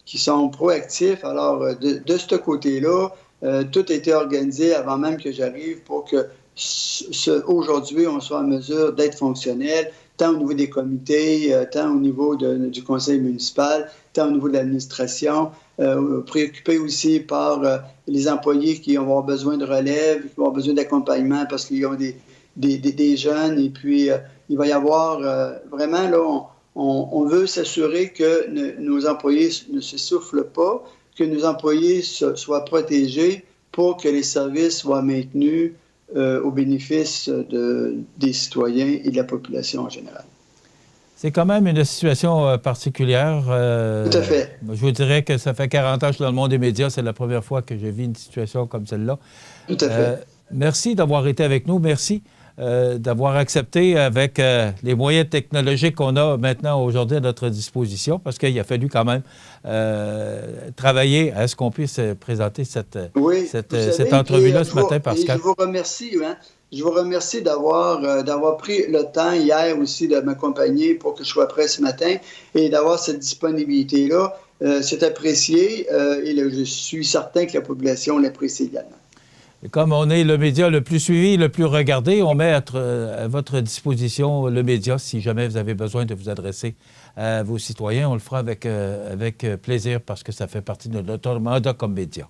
sont proactifs. Alors, de ce côté-là, tout a été organisé avant même que j'arrive pour que aujourd'hui, on soit en mesure d'être fonctionnel, tant au niveau des comités, tant au niveau du conseil municipal, tant au niveau de l'administration, préoccupé aussi par les employés qui vont avoir besoin de relève, qui vont avoir besoin d'accompagnement parce qu'ils ont des jeunes. Et puis, il va y avoir vraiment, là, on veut s'assurer que nos employés ne s'essoufflent pas, que nos employés soient protégés pour que les services soient maintenus au bénéfice des citoyens et de la population en général. C'est quand même une situation particulière. Tout à fait. Je vous dirais que ça fait 40 ans que je suis dans le monde des médias. C'est la première fois que je vis une situation comme celle-là. Tout à fait. Merci d'avoir été avec nous. Merci d'avoir accepté avec les moyens technologiques qu'on a maintenant aujourd'hui à notre disposition, parce qu'il a fallu quand même travailler à ce qu'on puisse présenter cette entrevue-là ce matin, Pascal. Je vous remercie. Je vous remercie d'avoir pris le temps hier aussi de m'accompagner pour que je sois prêt ce matin et d'avoir cette disponibilité-là. C'est apprécié et je suis certain que la population l'apprécie également. Et comme on est le média le plus suivi, le plus regardé, on met à votre disposition le média si jamais vous avez besoin de vous adresser à vos citoyens. On le fera avec plaisir parce que ça fait partie de notre mandat comme média.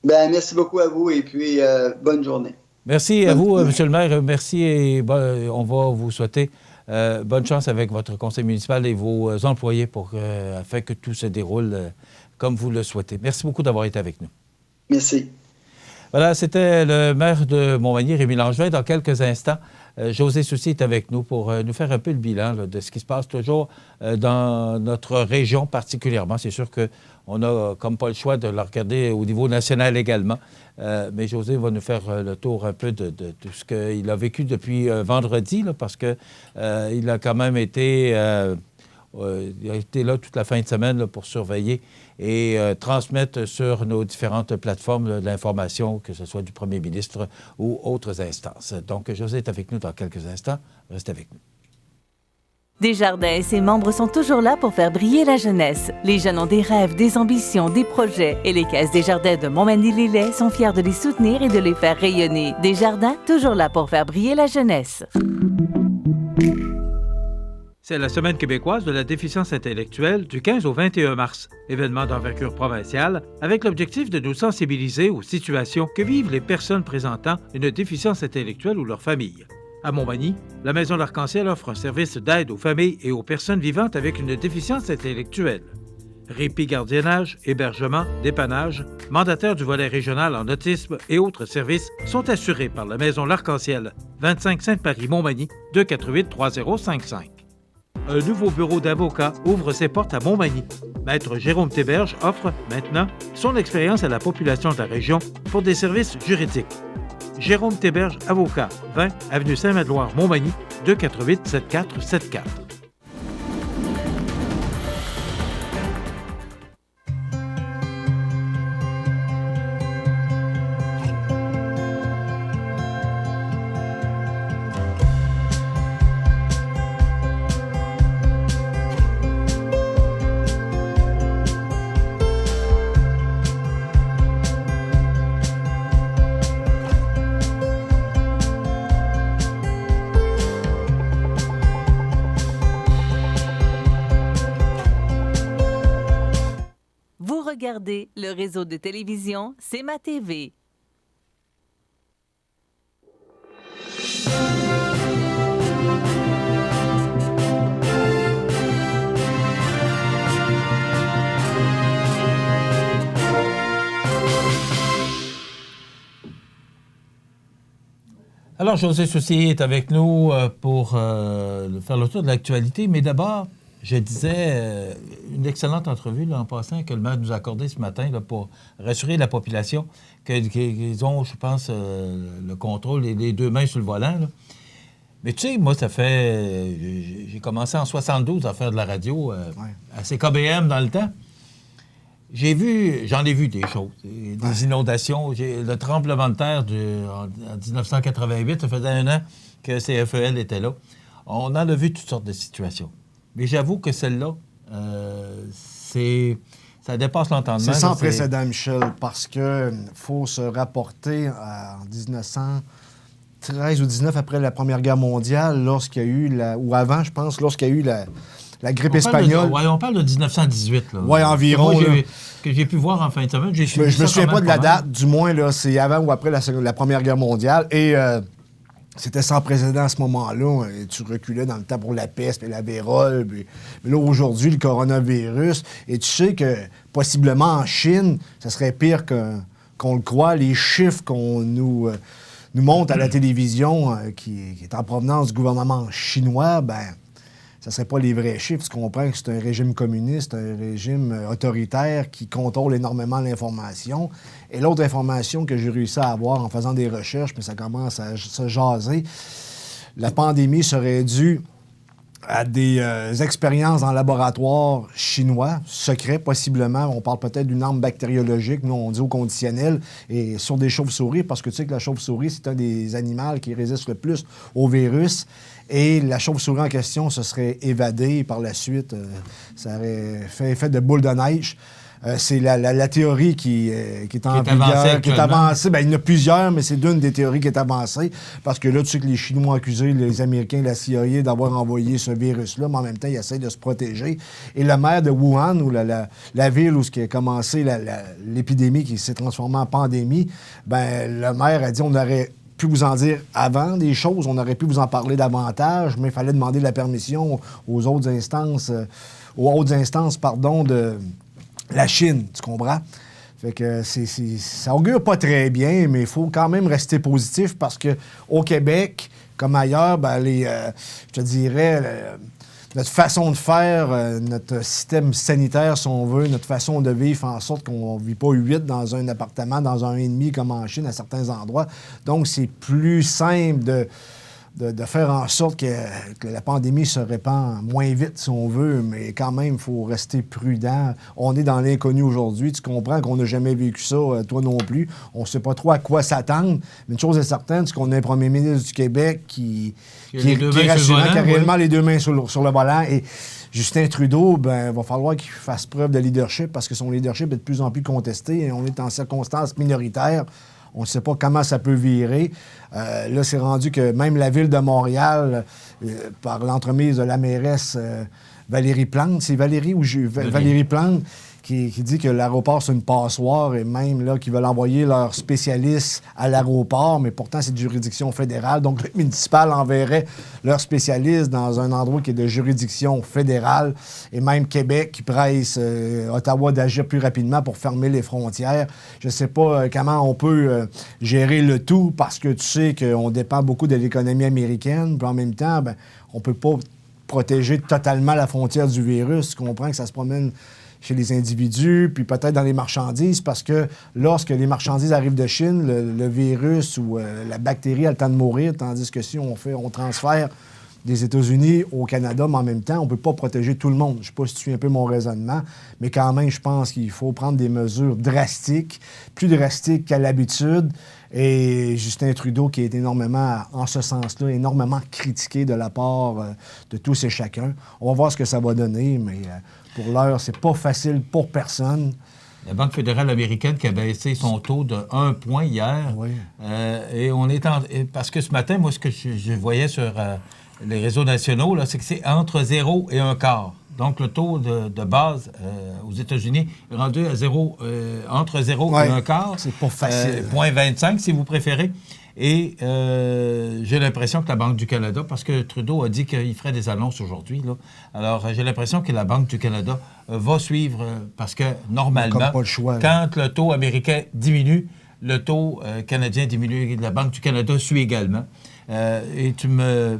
Bien, merci beaucoup à vous et puis bonne journée. Merci à vous, M. le maire. Merci et on va vous souhaiter bonne chance avec votre conseil municipal et vos employés afin que tout se déroule comme vous le souhaitez. Merci beaucoup d'avoir été avec nous. Merci. Voilà, c'était le maire de Montmagny, Rémi Langevin. Dans quelques instants, José Soucy est avec nous pour nous faire un peu le bilan de ce qui se passe toujours dans notre région particulièrement. C'est sûr qu'on n'a comme pas le choix de le regarder au niveau national également. Mais José va nous faire le tour un peu de tout ce qu'il a vécu depuis vendredi, là, parce qu'il a quand même été... il a été là toute la fin de semaine là, pour surveiller et transmettre sur nos différentes plateformes l'information, que ce soit du premier ministre ou autres instances. Donc, José est avec nous dans quelques instants. Restez avec nous. Desjardins et ses membres sont toujours là pour faire briller la jeunesse. Les jeunes ont des rêves, des ambitions, des projets et les Caisses Desjardins de Montmagny-Lillet sont fiers de les soutenir et de les faire rayonner. Desjardins, toujours là pour faire briller la jeunesse. C'est la Semaine québécoise de la déficience intellectuelle du 15 au 21 mars, événement d'envergure provinciale avec l'objectif de nous sensibiliser aux situations que vivent les personnes présentant une déficience intellectuelle ou leur famille. À Montmagny, la Maison d'Arc-en-Ciel offre un service d'aide aux familles et aux personnes vivantes avec une déficience intellectuelle. Répit gardiennage, hébergement, dépannage, mandataire du volet régional en autisme et autres services sont assurés par la Maison L'Arc-en-Ciel, 25 Sainte-Marie-Montmagny, 248-3055. Un nouveau bureau d'avocat ouvre ses portes à Montmagny. Maître Jérôme Théberge offre maintenant son expérience à la population de la région pour des services juridiques. Jérôme Théberge, avocat, 20 avenue Saint-Madouard, Montmagny, 248-7474. regardez le réseau de télévision C'est ma TV. Alors, José Soucy est avec nous pour faire le tour de l'actualité. Mais d'abord, je disais, une excellente entrevue là, en passant que le maire nous a accordé ce matin là, pour rassurer la population qu'ils ont, je pense, le contrôle et les deux mains sur le volant. Là. Mais tu sais, moi, ça fait... J'ai commencé en 72 à faire de la radio à CKBM dans le temps. J'en ai vu des choses, des inondations. Le tremblement de terre en 1988, ça faisait 1 an que CFEL était là. On en a vu toutes sortes de situations. Mais j'avoue que celle-là, ça dépasse l'entendement. C'est sans précédent, Michel, parce qu'il faut se rapporter en 1913 ou 19 après la Première Guerre mondiale, lorsqu'il y a eu, ou avant, je pense, lorsqu'il y a eu la grippe espagnole. Oui, on parle de 1918. Oui, environ. Moi, que j'ai pu voir en fin de semaine. Je me souviens pas de la date, du moins, là, c'est avant ou après la Première Guerre mondiale. Et c'était sans précédent à ce moment-là. Et tu reculais dans le temps pour la peste et la vérole. Mais là, aujourd'hui, le coronavirus. Et tu sais que, possiblement, en Chine, ça serait pire qu'on le croit. Les chiffres qu'on nous montre à la télévision, qui est en provenance du gouvernement chinois, ça ne serait pas les vrais chiffres. Tu comprends que c'est un régime communiste, un régime autoritaire qui contrôle énormément l'information. Et l'autre information que j'ai réussi à avoir en faisant des recherches, mais ça commence à se jaser, la pandémie serait due à des expériences en laboratoire chinois, secrets possiblement. On parle peut-être d'une arme bactériologique, nous on dit au conditionnel, et sur des chauves-souris, parce que tu sais que la chauve-souris, c'est un des animaux qui résiste le plus au virus. Et la chauve-souris en question se serait évadée par la suite. Ça aurait fait effet de boule de neige. C'est la théorie qui est en vigueur, qui est avancée. Il y en a plusieurs, mais c'est d'une des théories qui est avancée. Parce que là, tu sais que les Chinois ont accusé les Américains, la CIA, d'avoir envoyé ce virus-là, mais en même temps, ils essayent de se protéger. Et le maire de Wuhan, ou la ville où a commencé l'épidémie qui s'est transformée en pandémie, le maire a dit on aurait pu vous en dire avant des choses, on aurait pu vous en parler davantage, mais il fallait demander la permission aux hautes instances, de la Chine, tu comprends? Fait que ça augure pas très bien, mais il faut quand même rester positif parce qu'au Québec, comme ailleurs, je te dirais, notre façon de faire, notre système sanitaire, si on veut, notre façon de vivre fait en sorte qu'on ne vit pas 8 dans un appartement, dans un et demi comme en Chine à certains endroits. Donc, c'est plus simple de faire en sorte que la pandémie se répand moins vite, si on veut, mais quand même, il faut rester prudent. On est dans l'inconnu aujourd'hui. Tu comprends qu'on n'a jamais vécu ça, toi non plus. On ne sait pas trop à quoi s'attendre. Mais une chose est certaine, c'est qu'on a un premier ministre du Québec qui est rassurant, qui a réellement les deux mains sur le volant. Et Justin Trudeau, il va falloir qu'il fasse preuve de leadership parce que son leadership est de plus en plus contesté et on est en circonstances minoritaires. On ne sait pas comment ça peut virer. Là, c'est rendu que même la Ville de Montréal, par l'entremise de la mairesse Valérie Plante, c'est Valérie ou Valérie Plante, qui dit que l'aéroport, c'est une passoire et même là qu'ils veulent envoyer leurs spécialistes à l'aéroport, mais pourtant, c'est de juridiction fédérale. Donc, le municipal enverrait leurs spécialistes dans un endroit qui est de juridiction fédérale et même Québec qui presse Ottawa d'agir plus rapidement pour fermer les frontières. Je ne sais pas comment on peut gérer le tout parce que tu sais qu'on dépend beaucoup de l'économie américaine, puis en même temps, on ne peut pas protéger totalement la frontière du virus. Tu comprends que ça se promène chez les individus, puis peut-être dans les marchandises, parce que lorsque les marchandises arrivent de Chine, le virus ou la bactérie a le temps de mourir, tandis que si on transfère des États-Unis au Canada, mais en même temps, on ne peut pas protéger tout le monde. Je ne sais pas si tu suis un peu mon raisonnement, mais quand même, je pense qu'il faut prendre des mesures drastiques, plus drastiques qu'à l'habitude. Et Justin Trudeau, qui est énormément, en ce sens-là, énormément critiqué de la part de tous et chacun. On va voir ce que ça va donner, mais pour l'heure, c'est pas facile pour personne. La Banque fédérale américaine qui a baissé son taux de 1 point hier. Oui. Et on est parce que ce matin, moi, ce que je voyais sur les réseaux nationaux, là, c'est que c'est entre 0 et 1 quart. Donc, le taux de base aux États-Unis est rendu à entre 0 et 1 quart. C'est pas facile. 0,25 si vous préférez. Et j'ai l'impression que la Banque du Canada, parce que Trudeau a dit qu'il ferait des annonces aujourd'hui, là. Alors, j'ai l'impression que la Banque du Canada va suivre, parce que normalement, pas le choix, quand le taux américain diminue, le taux canadien diminue. La Banque du Canada suit également. Et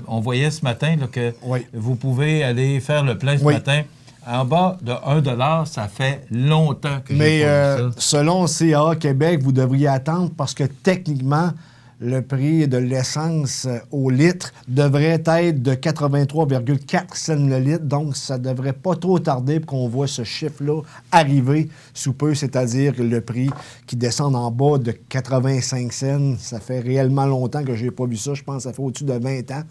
on voyait ce matin là, que vous pouvez aller faire le plein ce matin. En bas de 1 $, ça fait longtemps que j'ai pas vu ça. Selon CA Québec, vous devriez attendre parce que techniquement, le prix de l'essence au litre devrait être de 83,4 cents le litre. Donc, ça ne devrait pas trop tarder pour qu'on voit ce chiffre-là arriver sous peu, c'est-à-dire le prix qui descend en bas de 85 cents. Ça fait réellement longtemps que je n'ai pas vu ça. Je pense que ça fait au-dessus de 20 ans.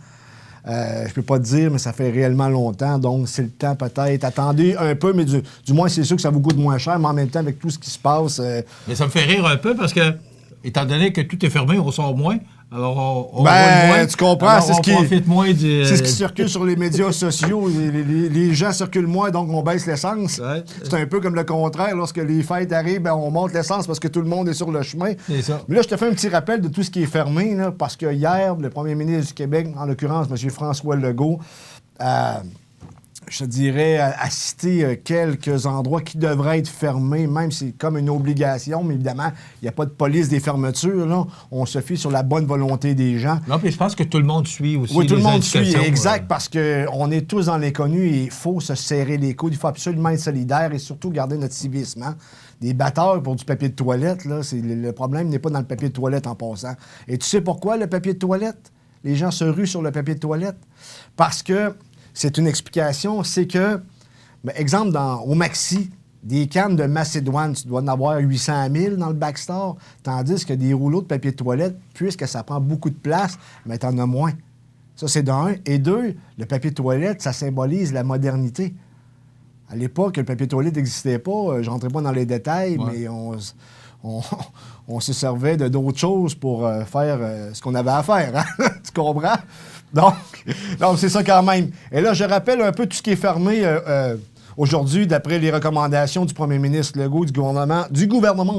Je peux pas te dire, mais ça fait réellement longtemps. Donc, c'est le temps peut-être. Attendez un peu, mais du moins, c'est sûr que ça vous coûte moins cher, mais en même temps, avec tout ce qui se passe... Mais ça me fait rire un peu parce que, étant donné que tout est fermé, on sort moins. Alors, on roule moins. Tu comprends, c'est ce qui circule sur les médias sociaux. Les gens circulent moins, donc on baisse l'essence. Ouais. C'est un peu comme le contraire. Lorsque les fêtes arrivent, on monte l'essence parce que tout le monde est sur le chemin. C'est ça. Mais là, je te fais un petit rappel de tout ce qui est fermé, là, parce que hier, le premier ministre du Québec, en l'occurrence, M. François Legault, je te dirais, à citer quelques endroits qui devraient être fermés, même si c'est comme une obligation, mais évidemment, il n'y a pas de police des fermetures. Là. On se fie sur la bonne volonté des gens. Non, puis je pense que tout le monde suit aussi. Oui, tout le monde suit, exact, parce qu'on est tous dans l'inconnu et il faut se serrer les coudes. Il faut absolument être solidaire et surtout garder notre civisme. Hein? Des batteurs pour du papier de toilette, là, le problème n'est pas dans le papier de toilette en passant. Et tu sais pourquoi le papier de toilette? Les gens se ruent sur le papier de toilette. Parce que c'est une explication, c'est que, exemple, au Maxi, des cannes de Macédoine, tu dois en avoir 800 000 dans le backstore, tandis que des rouleaux de papier de toilette, puisque ça prend beaucoup de place, mais t'en as moins. Ça, c'est d'un. Et deux, le papier de toilette, ça symbolise la modernité. À l'époque, le papier de toilette n'existait pas, je ne rentrais pas dans les détails, mais on se servait de d'autres choses pour faire ce qu'on avait à faire. Hein? Tu comprends? Donc, c'est ça quand même. Et là, je rappelle un peu tout ce qui est fermé aujourd'hui, d'après les recommandations du premier ministre Legault, du gouvernement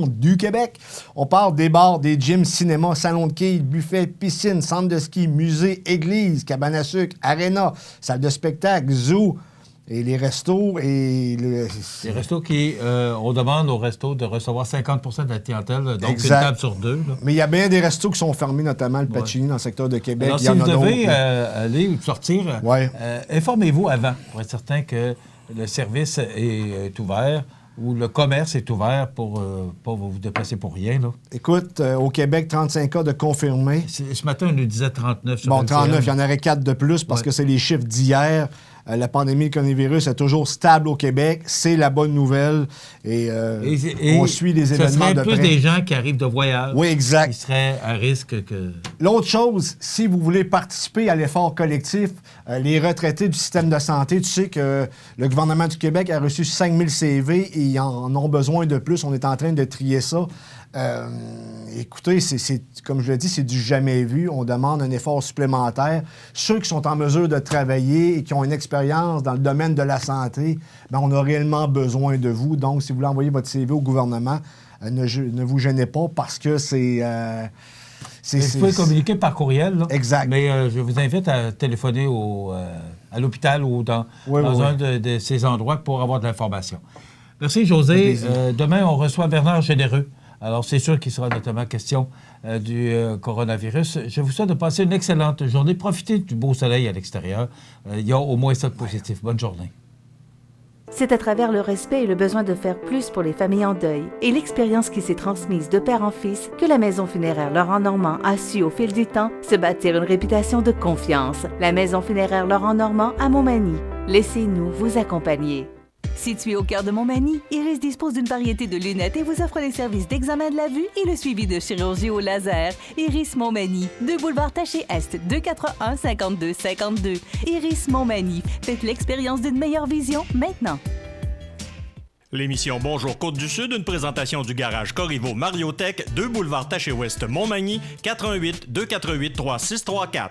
du Québec. On parle des bars, des gyms, cinémas, salons de quilles, buffets, piscines, centres de ski, musées, églises, cabanes à sucre, arénas, salles de spectacle, zoo. Et les restos et... Les restos qui... on demande aux restos de recevoir 50 de la clientèle, donc une table sur deux. Là. Mais il y a bien des restos qui sont fermés, notamment le Pacini dans le secteur de Québec. Alors, si vous devez aller ou sortir, informez-vous avant pour être certain que le service est ouvert ou le commerce est ouvert pour pas vous déplacer pour rien. Là. Écoute, au Québec, 35 cas de confirmés. Ce matin, on nous disait 39 sur 39, il y en aurait 4 de plus parce que c'est les chiffres d'hier. La pandémie de coronavirus est toujours stable au Québec. C'est la bonne nouvelle. Et on suit les événements de près. Ce serait plus des gens qui arrivent de voyage. Oui, exact. Qui seraient à risque que... L'autre chose, si vous voulez participer à l'effort collectif, les retraités du système de santé, tu sais que le gouvernement du Québec a reçu 5000 CV et ils en ont besoin de plus. On est en train de trier ça. Écoutez, c'est comme je l'ai dit, c'est du jamais vu. On demande un effort supplémentaire. Ceux qui sont en mesure de travailler et qui ont une expérience dans le domaine de la santé, bien, on a réellement besoin de vous. Donc, si vous voulez envoyer votre CV au gouvernement, ne vous gênez pas parce que c'est... vous pouvez communiquer par courriel. Là. Exact. Mais je vous invite à téléphoner à l'hôpital ou dans un de ces endroits pour avoir de l'information. Merci, José. Demain, on reçoit Bernard Généreux. Alors, c'est sûr qu'il sera notamment question du coronavirus. Je vous souhaite de passer une excellente journée. Profitez du beau soleil à l'extérieur. Il y a au moins ça de positif. Bonne journée. C'est à travers le respect et le besoin de faire plus pour les familles en deuil et l'expérience qui s'est transmise de père en fils que la Maison funéraire Laurent Normand a su au fil du temps se bâtir une réputation de confiance. La Maison funéraire Laurent Normand à Montmagny. Laissez-nous vous accompagner. Situé au cœur de Montmagny, Iris dispose d'une variété de lunettes et vous offre les services d'examen de la vue et le suivi de chirurgie au laser. Iris Montmagny, 2 boulevard Taché-Est, 241-5252. Iris Montmagny, faites l'expérience d'une meilleure vision maintenant. L'émission Bonjour Côte-du-Sud, une présentation du garage Corriveau Mariotech, 2 boulevard Taché-Ouest Montmagny, 418-248-3634.